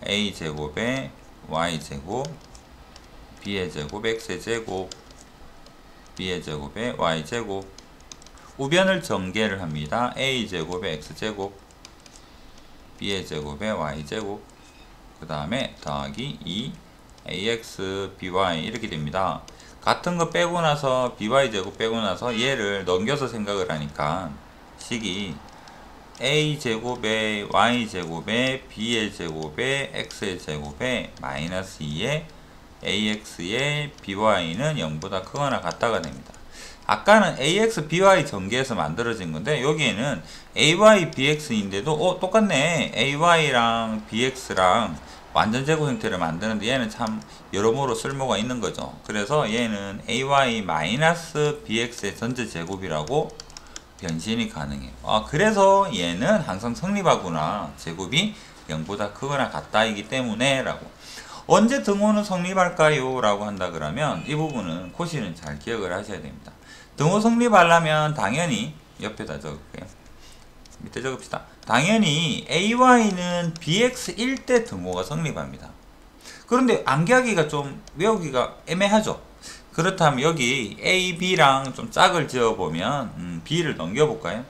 a제곱에 y제곱 b의 제곱 x의 제곱 b의 제곱에 y제곱, 우변을 전개를 합니다. a제곱에 x제곱 b의 제곱에 y제곱, 그 다음에 더하기 2 ax by 이렇게 됩니다. 같은 거 빼고 나서 by제곱 빼고 나서 얘를 넘겨서 생각을 하니까 식이 a제곱에 y제곱에 b의 제곱에 x의 제곱에 마이너스 2에 ax의 by는 0보다 크거나 같다가 됩니다. 아까는 ax, by 전개해서 만들어진 건데 여기에는 ay, bx인데도 똑같네. ay랑 bx랑 완전 제곱 형태를 만드는데 얘는 참 여러모로 쓸모가 있는 거죠. 그래서 얘는 ay-bx의 전체 제곱이라고 변신이 가능해요. 그래서 얘는 항상 성립하구나. 제곱이 0보다 크거나 같다이기 때문에 라고. 언제 등호는 성립할까요? 라고 한다 그러면 이 부분은 코시는 잘 기억을 하셔야 됩니다. 등호 성립하려면 당연히 옆에다 적을게요. 밑에 적읍시다. 당연히 ay는 bx1 때 등호가 성립합니다. 그런데 암기하기가 좀 외우기가 애매하죠. 그렇다면 여기 a, b랑 좀 짝을 지어보면 b를 넘겨볼까요?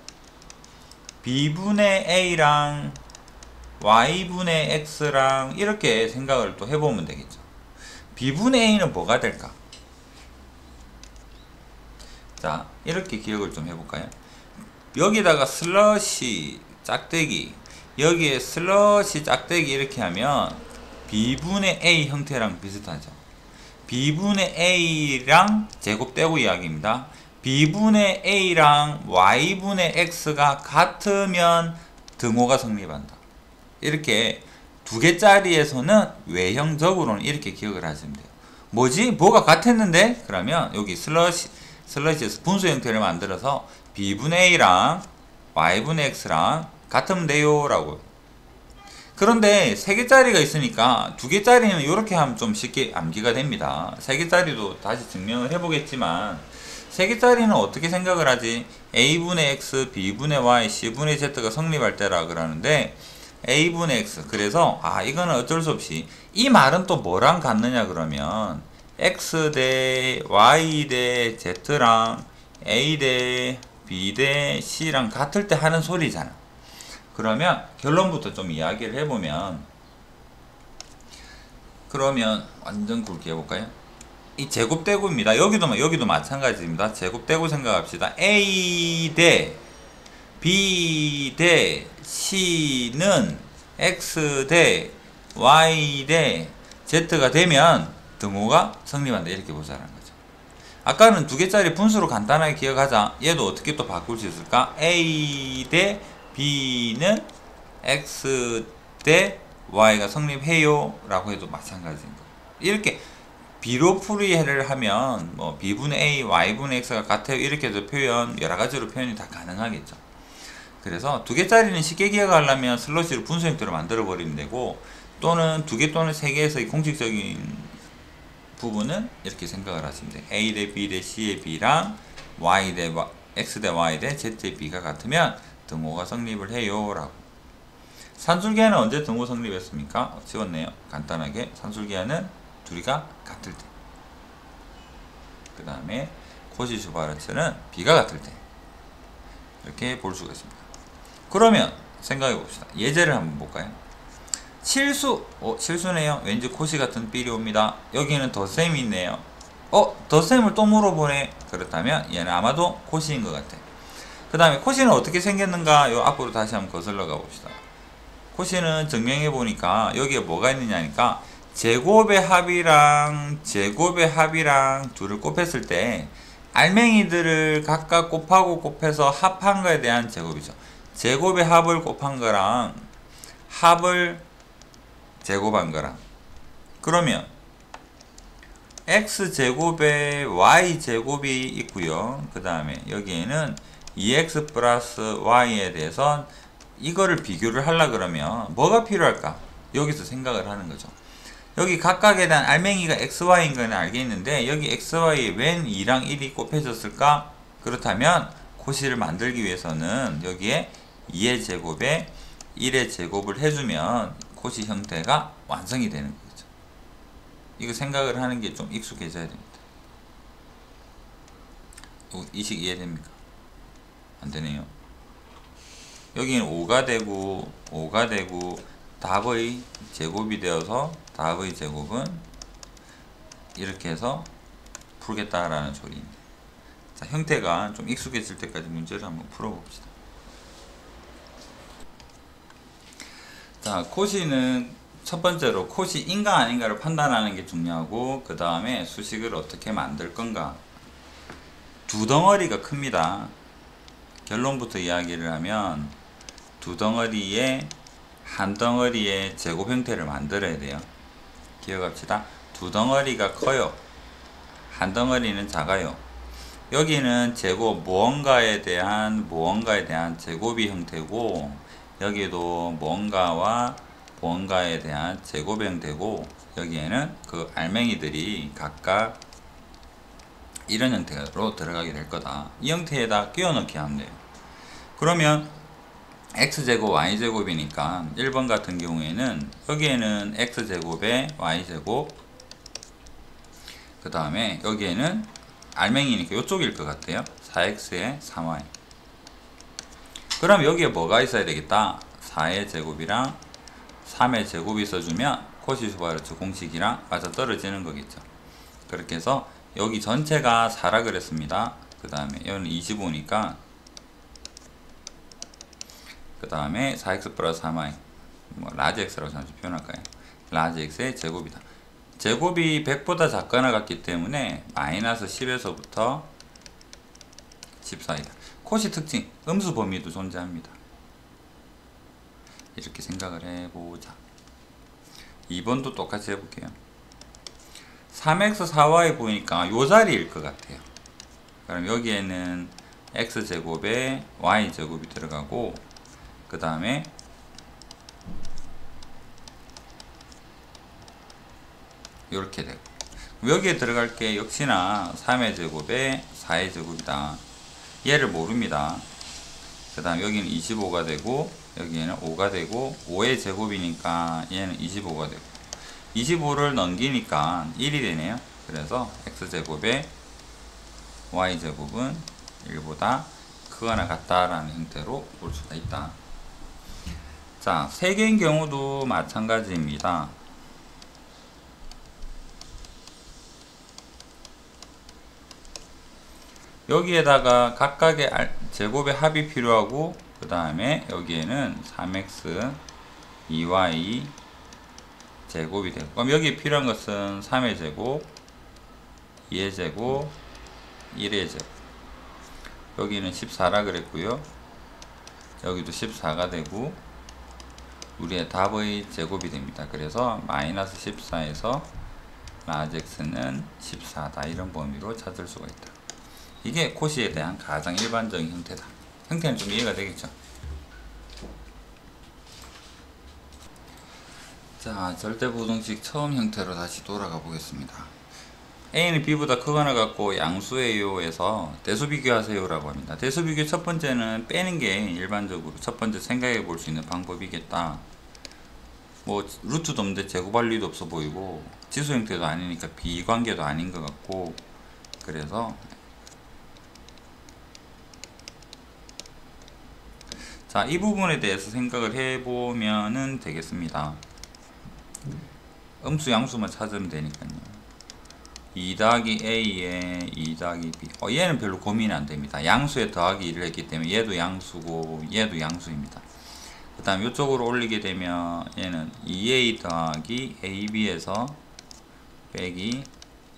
b분의 a랑 y분의 x랑 이렇게 생각을 또 해보면 되겠죠. b분의 a는 뭐가 될까? 자, 이렇게 기억을 좀 해볼까요? 여기다가 슬러시 짝대기, 여기에 슬러시 짝대기 이렇게 하면 b분의 a 형태랑 비슷하죠. b분의 a랑 제곱되고 이야기입니다. b분의 a랑 y분의 x가 같으면 등호가 성립한다. 이렇게 두 개짜리에서는 외형적으로는 이렇게 기억을 하시면 돼요. 뭐지? 뭐가 같았는데? 그러면 여기 슬러시에서 분수 형태를 만들어서 b분의 a랑 y분의 x랑 같으면 돼요 라고. 그런데 3개짜리가 있으니까 2개짜리는 이렇게 하면 좀 쉽게 암기가 됩니다. 3개짜리도 다시 증명을 해보겠지만 3개짜리는 어떻게 생각을 하지? a분의 x, b분의 y, c분의 z가 성립할 때라 그러는데 a분의 x, 그래서 이거는 어쩔 수 없이 이 말은 또 뭐랑 같느냐 그러면 x 대 y 대 z랑 a 대 b 대 c랑 같을 때 하는 소리잖아. 그러면 결론부터 좀 이야기를 해보면, 그러면 완전 굵게 해볼까요? 이 제곱대고입니다. 여기도 마찬가지입니다. 제곱대고 생각합시다. a 대 b 대 c는 x 대 y 대 z가 되면 등호가 성립한다. 이렇게 보자는 거죠. 아까는 2개짜리 분수로 간단하게 기억하자. 얘도 어떻게 또 바꿀 수 있을까? a 대 b는 x 대 y가 성립해요 라고 해도 마찬가지인 거예요. 이렇게 b로 풀이를 하면 뭐 b분의 a, y분의 x가 같아요 이렇게도 표현, 여러가지로 표현이 다 가능하겠죠. 그래서 2개짜리는 쉽게 기억하려면 슬러시로 분수 형태로 만들어 버리면 되고, 또는 2개 또는 3개에서의 공식적인 부분은 이렇게 생각을 하시면 돼요. a 대 b 대 c의 b랑 y 대 x 대 y 대 z의 b가 같으면 등호가 성립을 해요 라고. 산술기하는 언제 등호 성립했습니까? 지웠네요. 간단하게 산술기하는 둘이가 같을 때, 그 다음에 코시슈바르츠는 b가 같을 때, 이렇게 볼 수가 있습니다. 그러면 생각해 봅시다. 예제를 한번 볼까요? 실수네요. 왠지 코시 같은 삘이 옵니다. 여기는 덧셈이 있네요. 덧셈을 또 물어보네. 그렇다면 얘는 아마도 코시인 것 같아. 그 다음에 코시는 어떻게 생겼는가? 요 앞으로 다시 한번 거슬러 가봅시다. 코시는 증명해 보니까 여기에 뭐가 있느냐니까 제곱의 합이랑 둘을 곱했을 때 알맹이들을 각각 곱하고 곱해서 합한 거에 대한 제곱이죠. 제곱의 합을 곱한 거랑 합을 제곱한 거랑, 그러면 x제곱에 y제곱이 있고요. 그 다음에 여기에는 2x 플러스 y에 대해서 이거를 비교를 하려 그러면 뭐가 필요할까? 여기서 생각을 하는 거죠. 여기 각각에 대한 알맹이가 xy인 건 알겠는데 여기 xy에 웬 2랑 1이 곱해졌을까? 그렇다면 코시를 만들기 위해서는 여기에 2의 제곱에 1의 제곱을 해주면 코시 형태가 완성이 되는 거죠. 이거 생각을 하는 게 좀 익숙해져야 됩니다. 이 식 이해됩니까? 안 되네요. 여기는 5가 되고 답의 제곱이 되어서 답의 제곱은 이렇게 해서 풀겠다라는 소리입니다. 자, 형태가 좀 익숙해질 때까지 문제를 한번 풀어봅시다. 자, 코시는 첫 번째로 코시인가 아닌가를 판단하는 게 중요하고 그 다음에 수식을 어떻게 만들 건가. 두 덩어리가 큽니다. 결론부터 이야기를 하면 두 덩어리에 한 덩어리의 제곱 형태를 만들어야 돼요. 기억합시다. 두 덩어리가 커요. 한 덩어리는 작아요. 여기는 제곱 무언가에 대한 제곱이 형태고 여기도 무언가와 무언가에 대한 제곱 형태고 여기에는 그 알맹이들이 각각 이런 형태로 들어가게 될 거다. 이 형태에다 끼워 넣기 하면 돼요. 그러면 x제곱 y제곱이니까 1번 같은 경우에는 여기에는 x제곱에 y제곱 그 다음에 여기에는 알맹이니까 이쪽일 것 같아요. 4x에 3y. 그럼 여기에 뭐가 있어야 되겠다? 4의 제곱이랑 3의 제곱이 있어주면 코시수바르츠 공식이랑 맞아 떨어지는 거겠죠. 그렇게 해서 여기 전체가 4라 그랬습니다. 그 다음에 여기는 25니까 그 다음에 4x 플러스 3y 뭐 라지 x라고 잠시 표현할까요? 라지 x의 제곱이다. 제곱이 100보다 작거나 같기 때문에 마이너스 10에서부터 14이다. 코시 특징, 음수 범위도 존재합니다. 이렇게 생각을 해보자. 2번도 똑같이 해볼게요. 3x 4y 보이니까 요 자리일 것 같아요. 그럼 여기에는 x제곱에 y제곱이 들어가고 그 다음에 이렇게 되고 여기에 들어갈 게 역시나 3의 제곱에 4의 제곱이다. 얘를 모릅니다. 그 다음 여기는 25가 되고 여기에는 5가 되고 5의 제곱이니까 얘는 25가 되고 25를 넘기니까 1이 되네요. 그래서 x제곱에 y제곱은 1보다 크거나 같다라는 형태로 볼 수가 있다. 자, 3개인 경우도 마찬가지입니다. 여기에다가 각각의 제곱의 합이 필요하고 그 다음에 여기에는 3x 2y 제곱이 되고 그럼 여기 필요한 것은 3의 제곱 2의 제곱 1의 제곱 여기는 14라 그랬고요. 여기도 14가 되고 우리의 답의 제곱이 됩니다. 그래서 마이너스 14에서 라지 x는 14다. 이런 범위로 찾을 수가 있다. 이게 코시에 대한 가장 일반적인 형태다. 형태는 좀 이해가 되겠죠? 자, 절대부등식 처음 형태로 다시 돌아가 보겠습니다. A는 B보다 크거나 같고 양수예요 에서 대수 비교하세요 라고 합니다. 대수 비교 첫 번째는 빼는 게 일반적으로 첫 번째 생각해 볼 수 있는 방법이겠다. 뭐 루트도 없는데 제곱할 리도 없어 보이고 지수 형태도 아니니까 비관계도 아닌 것 같고 그래서 자, 이 부분에 대해서 생각을 해보면 되겠습니다. 음수 양수만 찾으면 되니까요. 2 더하기 A에 2 더하기 B. 얘는 별로 고민이 안 됩니다. 양수에 더하기 1을 했기 때문에 얘도 양수고 얘도 양수입니다. 그 다음 이쪽으로 올리게 되면 얘는 2A 더하기 AB에서 빼기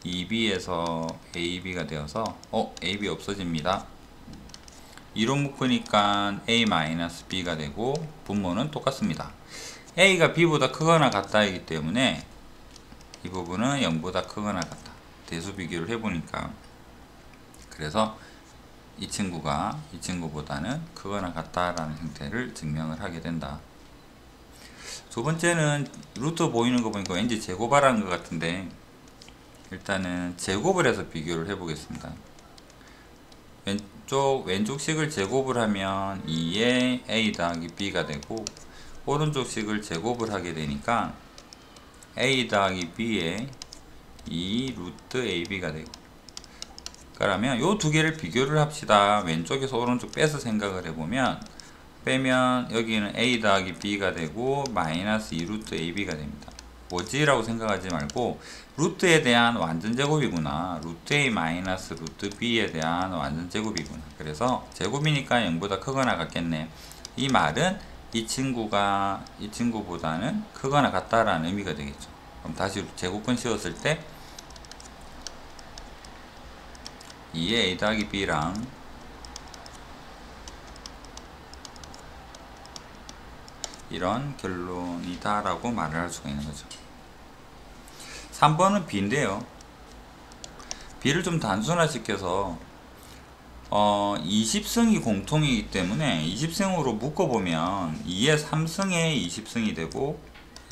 2B에서 AB가 되어서 AB 없어집니다. 2로 묶으니까 A-B가 되고 분모는 똑같습니다. A가 B보다 크거나 같다이기 때문에 이 부분은 0보다 크거나 같다. 대수 비교를 해보니까 그래서 이 친구가 이 친구보다는 크거나 같다라는 형태를 증명을 하게 된다. 두 번째는 루트 보이는 거 보니까 왠지 제곱하라는 것 같은데, 일단은 제곱을 해서 비교를 해 보겠습니다. 왼쪽 식을 제곱을 하면 2의 a 더하기 b가 되고, 오른쪽 식을 제곱을 하게 되니까 a 더하기 b의 2 루트 ab가 되고, 그러면 요 두 개를 비교를 합시다. 왼쪽에서 오른쪽 빼서 생각을 해보면, 빼면 여기는 a 더하기 b가 되고 마이너스 2 루트 ab가 됩니다. 뭐지? 라고 생각하지 말고 루트에 대한 완전제곱이구나, 루트 a 마이너스 루트 b에 대한 완전제곱이구나, 그래서 제곱이니까 0보다 크거나 같겠네. 이 말은 이 친구보다는 크거나 같다라는 의미가 되겠죠. 그럼 다시 제곱근 씌웠을 때 2의 a 더하기 b랑 이런 결론이다 라고 말을 할 수가 있는 거죠. 3번은 b인데요, b를 좀 단순화시켜서 20승이 공통이기 때문에 20승으로 묶어보면 2의 3승의 20승이 되고,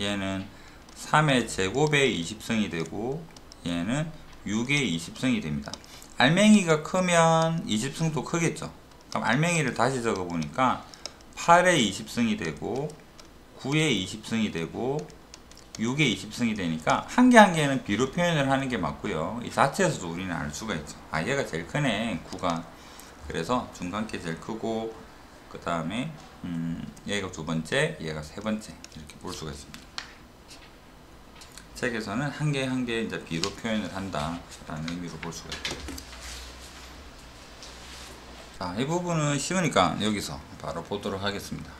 얘는 3의 제곱의 20승이 되고, 얘는 6의 20승이 됩니다. 알맹이가 크면 20승도 크겠죠. 그럼 알맹이를 다시 적어보니까 8의 20승이 되고 9의 20승이 되고 6의 20승이 되니까 한 개 한 개는 b로 표현을 하는 게 맞고요. 이 자체에서도 우리는 알 수가 있죠. 아, 얘가 제일 크네, 9가. 그래서 중간께 제일 크고, 그 다음에 얘가 두 번째, 얘가 세 번째, 이렇게 볼 수가 있습니다. 책에서는 한 개 한 개 이제 b로 표현을 한다 라는 의미로 볼 수가 있고요. 자, 이 부분은 쉬우니까 여기서 바로 보도록 하겠습니다.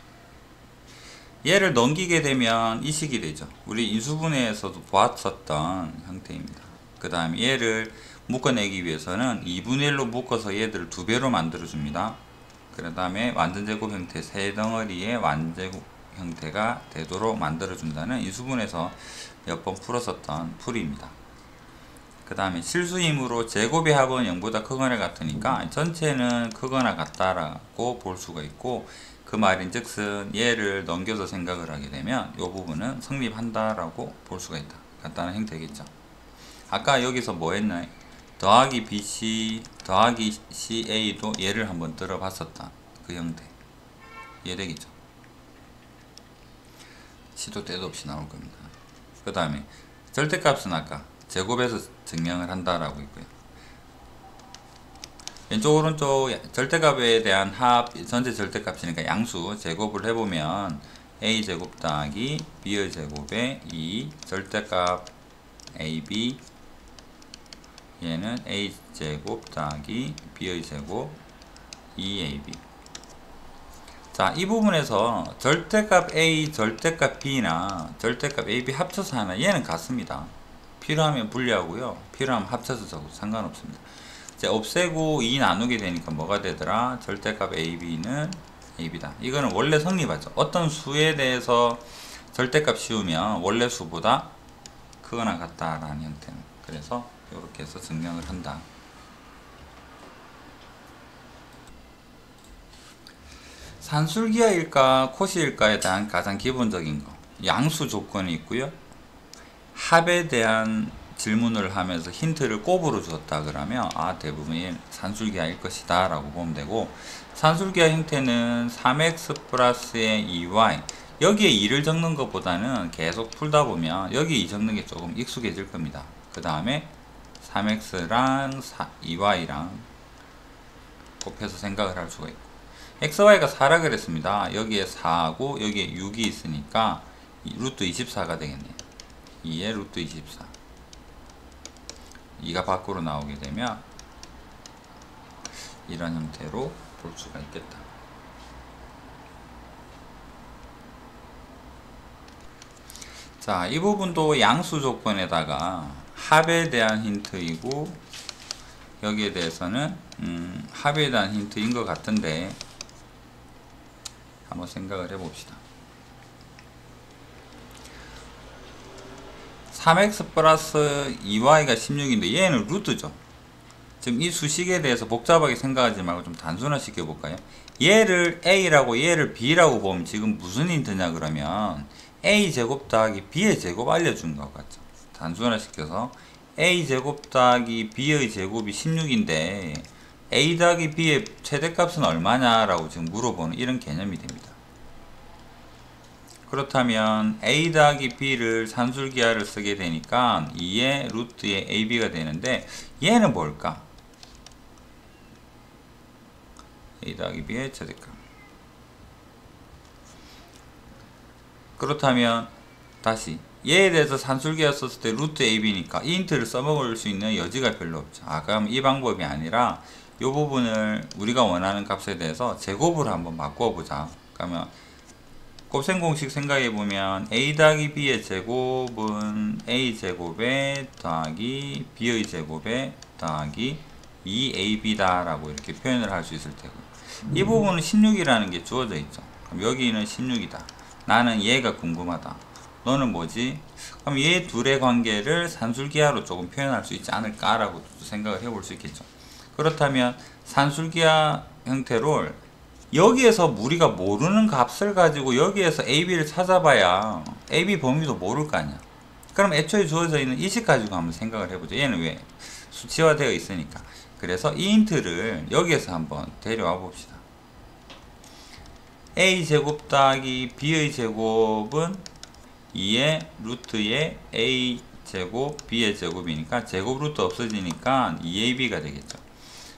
얘를 넘기게 되면 이 식이 되죠. 우리 인수분해에서도 보았었던 형태입니다. 그 다음에 얘를 묶어내기 위해서는 2분의 1로 묶어서 얘들을 2배로 만들어 줍니다. 그 다음에 완전제곱 형태 세 덩어리의 완제곱 형태가 되도록 만들어 준다는 인수분해에서 몇 번 풀었었던 풀이입니다. 그 다음에 실수이므로 제곱의 합은 0보다 크거나 같으니까 전체는 크거나 같다라고 볼 수가 있고, 그 말인즉슨 얘를 넘겨서 생각을 하게 되면 이 부분은 성립한다라고 볼 수가 있다. 간단한 형태겠죠. 아까 여기서 뭐 했나요? 더하기 bc 더하기 ca도 얘를 한번 들어봤었다. 그 형태. 이해되겠죠? 시도 때도 없이 나올 겁니다. 그 다음에 절대값은 아까 제곱해서 증명을 한다라고 있고요. 왼쪽 오른쪽 절대값에 대한 합, 전체 절대값이니까 양수 제곱을 해보면 a제곱 더하기 b의 제곱에 2 절대값 ab, 얘는 a제곱 더하기 b의 제곱 2ab. 자, 이 부분에서 절대값 a, 절대값 b나 절대값 ab 합쳐서 하나, 얘는 같습니다. 필요하면 분리하고요, 필요하면 합쳐서 적어도 상관없습니다. 이제 없애고 2 나누게 되니까 뭐가 되더라? 절대값 ab는 ab다. 이거는 원래 성립하죠. 어떤 수에 대해서 절대값 씌우면 원래 수보다 크거나 같다라는 형태는. 그래서 이렇게 해서 증명을 한다. 산술기하일까 코시일까에 대한 가장 기본적인 거, 양수 조건이 있고요. 합에 대한 질문을 하면서 힌트를 곱으로 주었다 그러면 대부분이 산술기하일 것이다 라고 보면 되고, 산술기하 형태는 3x 플러스의 2y, 여기에 2를 적는 것보다는 계속 풀다 보면 여기 2 적는 게 조금 익숙해질 겁니다. 그 다음에 3x랑 2y랑 곱해서 생각을 할 수가 있고, xy가 4라 그랬습니다. 여기에 4하고 여기에 6이 있으니까 루트 24가 되겠네요. 2의 루트 24, 2가 밖으로 나오게 되면 이런 형태로 볼 수가 있겠다. 자, 이 부분도 양수 조건에다가 합에 대한 힌트이고, 여기에 대해서는 합에 대한 힌트인 것 같은데 한번 생각을 해봅시다. 3x 플러스 2y가 16인데 얘는 루트죠. 지금 이 수식에 대해서 복잡하게 생각하지 말고 좀 단순화 시켜볼까요? 얘를 a라고 얘를 b라고 보면 지금 무슨 힌트냐 그러면 a제곱 더하기 b의 제곱 알려준 것 같죠. 단순화시켜서 a제곱 더하기 b의 제곱이 16인데 a 더하기 b의 최대값은 얼마냐 라고 지금 물어보는 이런 개념이 됩니다. 그렇다면 a 더하기 b를 산술기하를 쓰게 되니까 2의 루트의 ab가 되는데 얘는 뭘까? a 더하기 b의 최대값. 그렇다면 다시 얘에 대해서 산술기하 썼을 때 루트 ab니까 이 힌트를 써먹을 수 있는 여지가 별로 없죠. 그럼 이 방법이 아니라 이 부분을 우리가 원하는 값에 대해서 제곱을 한번 바꾸어 보자. 그러면 곱셈 공식 생각해 보면 a 더하기 b의 제곱은 a 제곱에 더하기 b의 제곱에 더하기 2ab다 라고 이렇게 표현을 할 수 있을 테고, 이 부분은 16이라는 게 주어져 있죠. 그럼 여기는 16이다. 나는 얘가 궁금하다. 너는 뭐지? 그럼 얘 둘의 관계를 산술기하로 조금 표현할 수 있지 않을까라고 생각을 해볼 수 있겠죠. 그렇다면 산술기하 형태로 여기에서 우리가 모르는 값을 가지고 여기에서 AB를 찾아봐야 AB 범위도 모를 거 아니야. 그럼 애초에 주어져 있는 이 식 가지고 한번 생각을 해보죠. 얘는 왜? 수치화되어 있으니까. 그래서 이 힌트를 여기에서 한번 데려와 봅시다. A제곱 더하기 B의 제곱은 2의 루트의 A제곱 B의 제곱이니까 제곱 루트 없어지니까 2AB가 되겠죠.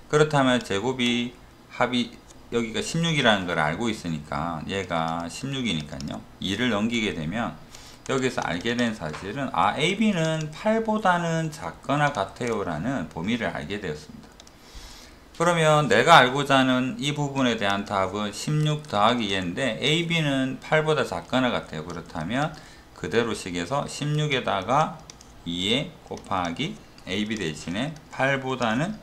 그렇다면 제곱이 합이 여기가 16이라는 걸 알고 있으니까 얘가 16이니까요. 2를 넘기게 되면 여기서 알게 된 사실은 AB는 8보다는 작거나 같아요 라는 범위를 알게 되었습니다. 그러면 내가 알고자 하는 이 부분에 대한 답은 16 더하기 얘인데 AB는 8보다 작거나 같아요. 그렇다면 그대로 식에서 16에다가 2에 곱하기 AB 대신에 8보다는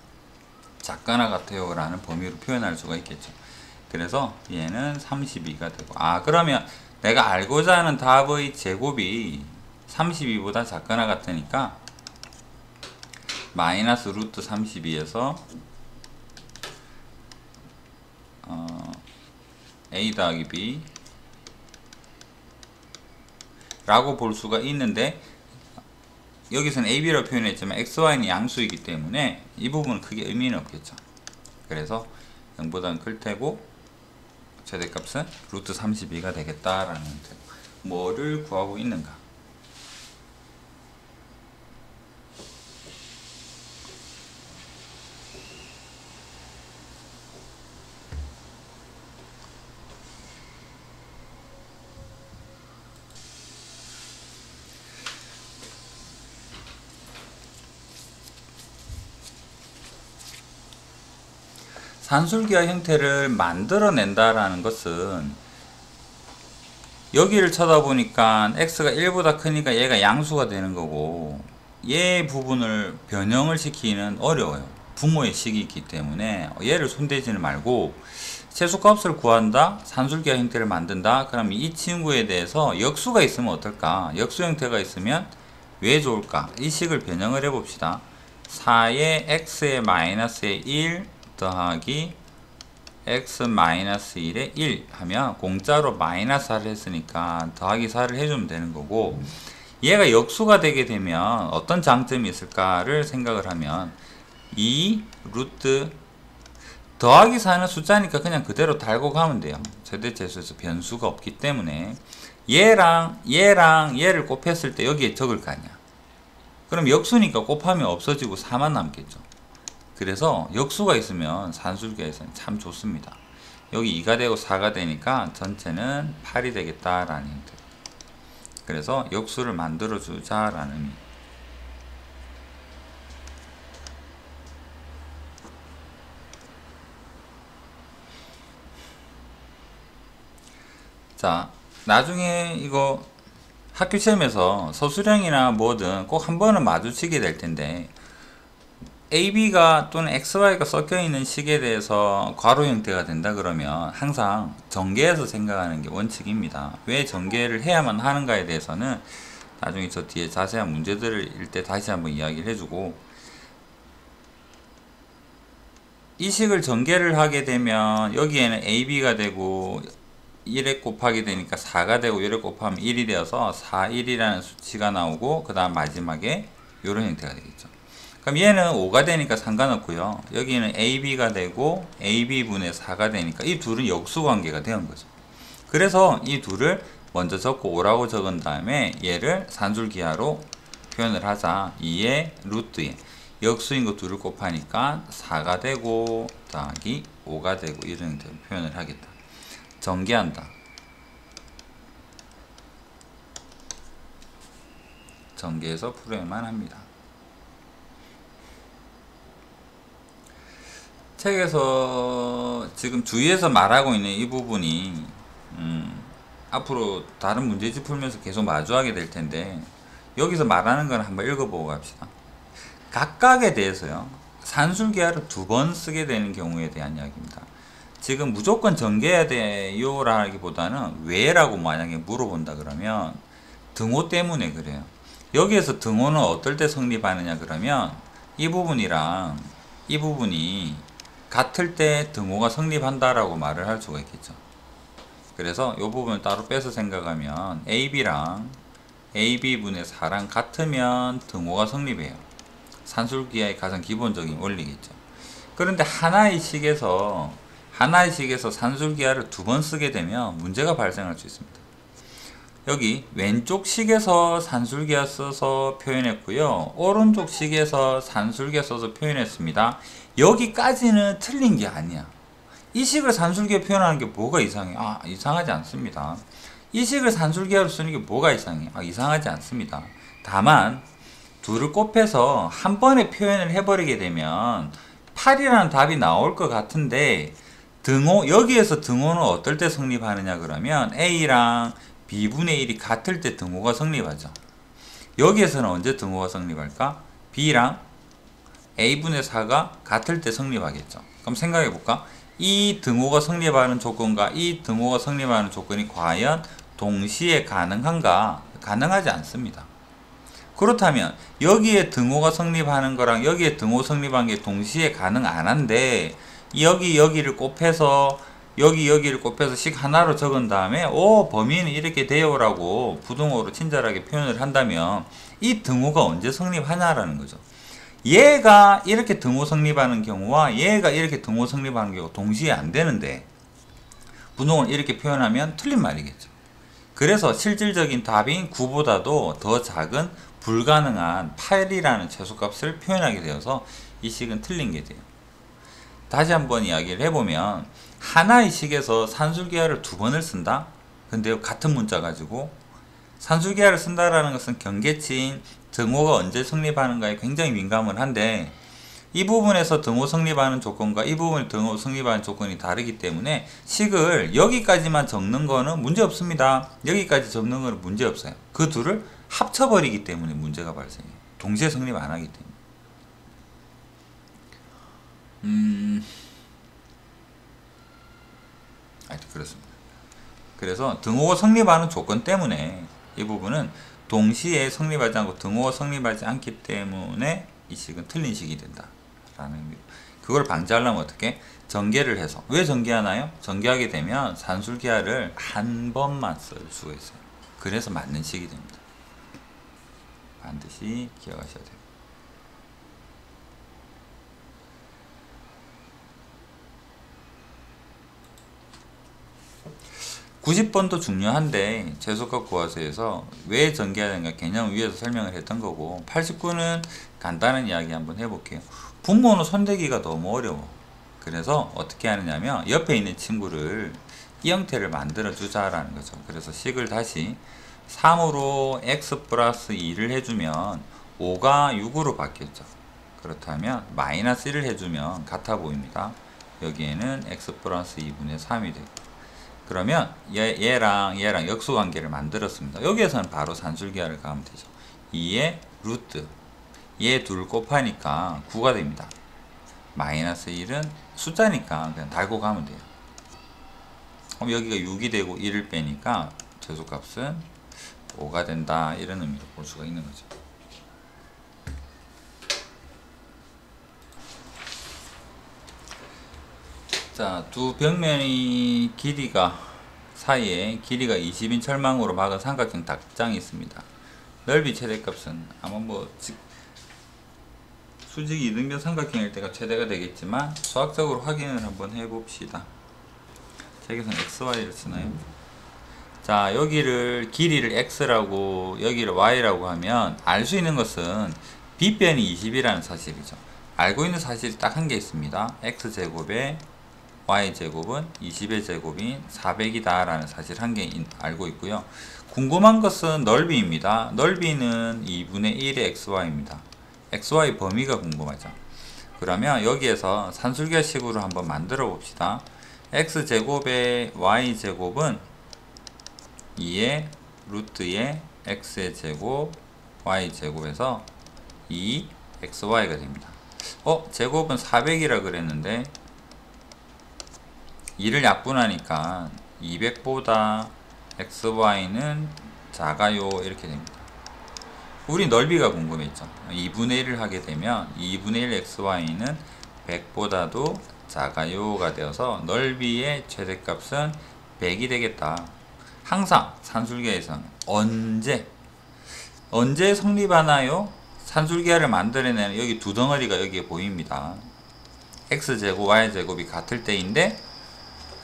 작거나 같아요 라는 범위로 표현할 수가 있겠죠. 그래서 얘는 32가 되고, 그러면 내가 알고자 하는 답의 제곱이 32보다 작거나 같으니까 마이너스 루트 32에서 a 더하기 b 라고 볼 수가 있는데, 여기서는 ab라고 표현했지만 xy는 양수이기 때문에 이 부분은 크게 의미는 없겠죠. 그래서 0보다는 클 테고 최대값은 루트 32가 되겠다라는 형태로 뭐를 구하고 있는가? 산술기하 형태를 만들어낸다라는 것은 여기를 쳐다보니까 x가 1보다 크니까 얘가 양수가 되는 거고, 얘 부분을 변형을 시키기는 어려워요. 부모의 식이 있기 때문에 얘를 손대지는 말고 최소값을 구한다, 산술기하 형태를 만든다. 그럼 이 친구에 대해서 역수가 있으면 어떨까? 역수 형태가 있으면 왜 좋을까? 이 식을 변형을 해봅시다. 4의 x의 마이너스의 1 더하기 x 마이너스 1에 1 하면 공짜로 마이너스 4를 했으니까 더하기 4를 해주면 되는 거고, 얘가 역수가 되게 되면 어떤 장점이 있을까를 생각을 하면 2 루트 더하기 4는 숫자니까 그냥 그대로 달고 가면 돼요. 최대체수에서 변수가 없기 때문에 얘랑 얘를 곱했을 때 여기에 적을 거 아니야. 그럼 역수니까 곱하면 없어지고 4만 남겠죠. 그래서 역수가 있으면 산술기하에서는 참 좋습니다. 여기 2가 되고 4가 되니까 전체는 8이 되겠다라는 형태. 그래서 역수를 만들어 주자라는 의미. 자, 나중에 이거 학교 시험에서 서술형이나 뭐든 꼭 한 번은 마주치게 될 텐데, AB가 또는 XY가 섞여 있는 식에 대해서 괄호 형태가 된다 그러면 항상 전개해서 생각하는 게 원칙입니다. 왜 전개를 해야만 하는가에 대해서는 나중에 저 뒤에 자세한 문제들을 읽을 때 다시 한번 이야기를 해주고, 이 식을 전개를 하게 되면 여기에는 AB가 되고 1에 곱하게 되니까 4가 되고 1에 곱하면 1이 되어서 4, 1이라는 수치가 나오고 그 다음 마지막에 이런 형태가 되겠죠. 그럼 얘는 5가 되니까 상관없고요. 여기는 AB가 되고 AB분의 4가 되니까 이 둘은 역수관계가 되는 거죠. 그래서 이 둘을 먼저 적고 5라고 적은 다음에 얘를 산술기하로 표현을 하자. 2의 루트에 역수인 거 둘을 곱하니까 4가 되고 더하기 5가 되고 이런 형태로 표현을 하겠다. 전개한다. 전개해서 풀어야만 합니다. 책에서 지금 주위에서 말하고 있는 이 부분이 앞으로 다른 문제집 풀면서 계속 마주하게 될 텐데 여기서 말하는 건 한번 읽어보고 갑시다. 각각에 대해서요. 산술기하를 2번 쓰게 되는 경우에 대한 이야기입니다. 지금 무조건 전개해야 돼요 라기보다는 왜 라고 만약에 물어본다 그러면 등호 때문에 그래요. 여기에서 등호는 어떨 때 성립하느냐 그러면 이 부분이랑 이 부분이 같을 때 등호가 성립한다라고 말을 할 수가 있겠죠. 그래서 이 부분을 따로 빼서 생각하면 AB랑 AB분의 4랑 같으면 등호가 성립해요. 산술기하의 가장 기본적인 원리겠죠. 그런데 하나의 식에서 산술기하를 2번 쓰게 되면 문제가 발생할 수 있습니다. 여기 왼쪽 식에서 산술기하 써서 표현했고요. 오른쪽 식에서 산술기하 써서 표현했습니다. 여기까지는 틀린 게 아니야. 이 식을 산술기하 표현하는 게 뭐가 이상해? 이상하지 않습니다. 이 식을 산술기하로 쓰는 게 뭐가 이상해? 이상하지 않습니다. 다만 둘을 곱해서 한 번에 표현을 해버리게 되면 8이라는 답이 나올 것 같은데 등호, 여기에서 등호는 어떨 때 성립하느냐 그러면 A랑 B분의 1이 같을 때 등호가 성립하죠. 여기에서는 언제 등호가 성립할까? B랑 A분의 4가 같을 때 성립하겠죠. 그럼 생각해 볼까? 이 등호가 성립하는 조건과 이 등호가 성립하는 조건이 과연 동시에 가능한가? 가능하지 않습니다. 그렇다면 여기에 등호가 성립하는 거랑 여기에 등호 성립한 게 동시에 가능 안 한데 여기를 곱해서 여기를 곱해서 식 하나로 적은 다음에 범위는 이렇게 돼요 라고 부등호로 친절하게 표현을 한다면 이 등호가 언제 성립하냐라는 거죠. 얘가 이렇게 등호 성립하는 경우와 얘가 이렇게 등호 성립하는 경우가 동시에 안 되는데 부등호를 이렇게 표현하면 틀린 말이겠죠. 그래서 실질적인 답인 9보다도 더 작은 불가능한 8이라는 최소값을 표현하게 되어서 이 식은 틀린 게 돼요. 다시 한번 이야기를 해보면 하나의 식에서 산술기하를 2번을 쓴다? 근데 같은 문자 가지고 산술기하를 쓴다라는 것은 경계치인 등호가 언제 성립하는가에 굉장히 민감을 한데 이 부분에서 등호 성립하는 조건과 이 부분의 등호 성립하는 조건이 다르기 때문에 식을 여기까지만 적는 거는 문제 없습니다. 여기까지 적는 거는 문제 없어요. 그 둘을 합쳐버리기 때문에 문제가 발생해요. 동시에 성립 안 하기 때문에. 그렇습니다. 그래서 등호가 성립하는 조건 때문에 이 부분은 동시에 성립하지 않고 등호가 성립하지 않기 때문에 이 식은 틀린 식이 된다 라는 의미로 그걸 방지하려면 어떻게? 전개를 해서. 왜 전개하나요? 전개하게 되면 산술기하를 한 번만 쓸 수가 있어요. 그래서 맞는 식이 됩니다. 반드시 기억하셔야 돼요. 90번도 중요한데 최소값 구하세에서 왜 전개하는가 개념 위에서 설명을 했던 거고 89는 간단한 이야기 한번 해볼게요. 분모는 손대기가 너무 어려워. 그래서 어떻게 하느냐면 옆에 있는 친구를 이 형태를 만들어 주자라는 거죠. 그래서 식을 다시 3으로 x 플러스 2를 해주면 5가 6으로 바뀌었죠. 그렇다면 마이너스 1을 해주면 같아 보입니다. 여기에는 x 플러스 2분의 3이 되고 그러면 얘랑 역수관계를 만들었습니다. 여기에서는 바로 산술기하를 가면 되죠. 2의 루트 얘 둘 곱하니까 9가 됩니다. 마이너스 1은 숫자니까 그냥 달고 가면 돼요. 그럼 여기가 6이 되고 1을 빼니까 최소값은 5가 된다 이런 의미로 볼 수가 있는 거죠. 자, 두 벽면의 길이가 사이에 길이가 20인 철망으로 막은 삼각형 닭장이 있습니다. 넓이 최대값은 아마 수직 이등변 삼각형일 때가 최대가 되겠지만 수학적으로 확인을 한번 해봅시다. 책에서는 xy를 쓰나요? 자, 여기를 길이를 x라고 여기를 y라고 하면 알 수 있는 것은 빗변이 20이라는 사실이죠. 알고 있는 사실이 딱 한 개 있습니다. x제곱에 y제곱은 20의 제곱인 400이다 라는 사실 한 개 알고 있고요. 궁금한 것은 넓이입니다. 넓이는 2분의 1의 xy입니다. xy 범위가 궁금하죠. 그러면 여기에서 산술계식으로 한번 만들어 봅시다. x제곱의 y제곱은 2의 루트의 x의 제곱 y제곱에서 2 xy가 됩니다. 제곱은 400이라 그랬는데 2를 약분하니까 200보다 xy는 작아요 이렇게 됩니다. 우리 넓이가 궁금했죠. 2분의 1을 하게 되면 2분의 1 xy는 100보다도 작아요가 되어서 넓이의 최대값은 100이 되겠다. 항상 산술계에서는 언제 성립하나요? 산술계를 만들어내는 여기 두 덩어리가 여기에 보입니다. x제곱 y제곱이 같을 때인데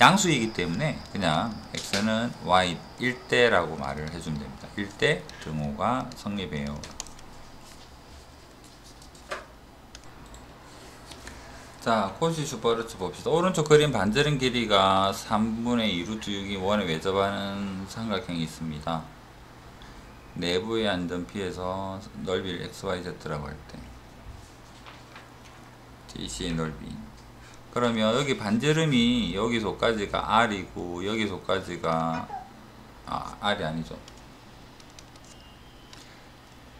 양수이기 때문에 그냥 x는 y 1대라고 말을 해주면 됩니다. 1대 등호가 성립해요. 자, 코시 슈퍼루트 봅시다. 오른쪽 그림 반지름 길이가 3분의 2 루트 6이 원에 외접하는 삼각형이 있습니다. 내부의 안전피에서 넓이를 xyz라고 할 때 DC의 넓이. 그러면 여기 반지름이 여기서까지가 r이고 여기서까지가 r이 아니죠.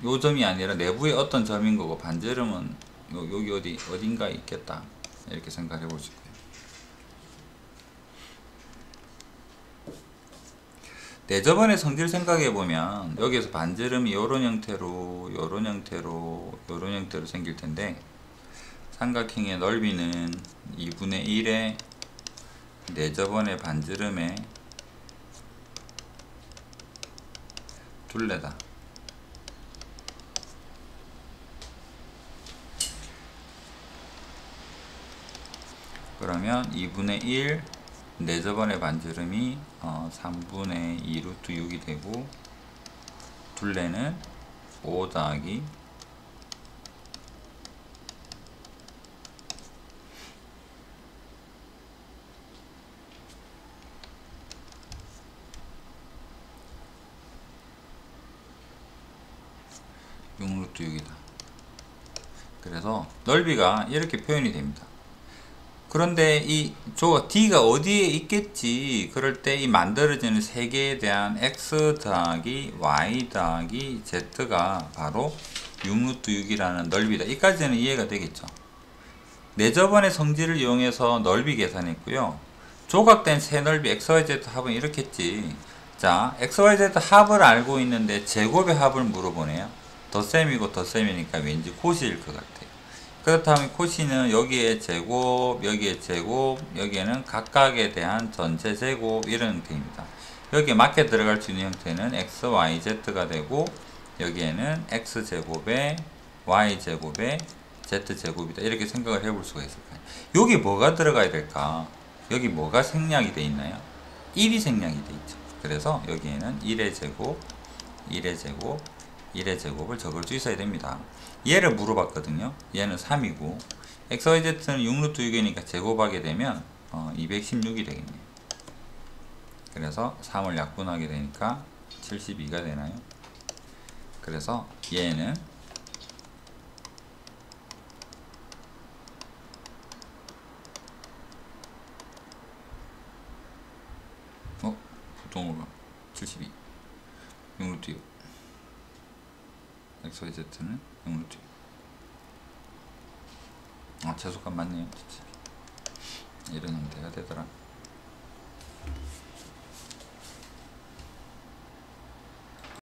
요 점이 아니라 내부의 어떤 점인 거고 반지름은 여기 어딘가에 있겠다 이렇게 생각해 보시고요. 네, 저번에 성질 생각해 보면 여기에서 반지름이 요런 형태로 생길 텐데 삼각형의 넓이는 2분의 1의 내저번의 반지름의 둘레다. 그러면 2분의 1 내저번의 반지름이 3분의 2 루트 6이 되고 둘레는 5 더하기 6 루트 6이다. 그래서 넓이가 이렇게 표현이 됩니다. 그런데 이 D가 어디에 있겠지? 그럴 때 이 만들어지는 세 개에 대한 x 더하기 y 더하기 z가 바로 6루트 6이라는 넓이다. 이까지는 이해가 되겠죠? 네, 저번에 성질을 이용해서 넓이 계산했고요. 조각된 세 넓이 xyz 합은 이렇겠지. 자, xyz 합을 알고 있는데 제곱의 합을 물어보네요. 덧셈이고 덧셈이니까 왠지 코시일 것 같아요. 그렇다면 코시는 여기에 제곱, 여기에 제곱, 여기에는 각각에 대한 전체 제곱 이런 형태입니다. 여기에 맞게 들어갈 수 있는 형태는 x, y, z가 되고 여기에는 x제곱에 y제곱에 z제곱이다. 이렇게 생각을 해볼 수가 있을 거예요. 여기 뭐가 들어가야 될까? 여기 뭐가 생략이 돼 있나요? 1이 생략이 돼 있죠. 그래서 여기에는 1의 제곱, 1의 제곱, 1의 제곱을 적을 수 있어야 됩니다. 얘를 물어봤거든요. 얘는 3이고 xyz는 6루트 6이니까 제곱하게 되면 216이 되겠네요. 그래서 3을 약분하게 되니까 72가 되나요? 그래서 얘는 부동호가 72 6루트 6 xyz는 6루트 6 최소값 맞네요. 이런 형태가 되더라.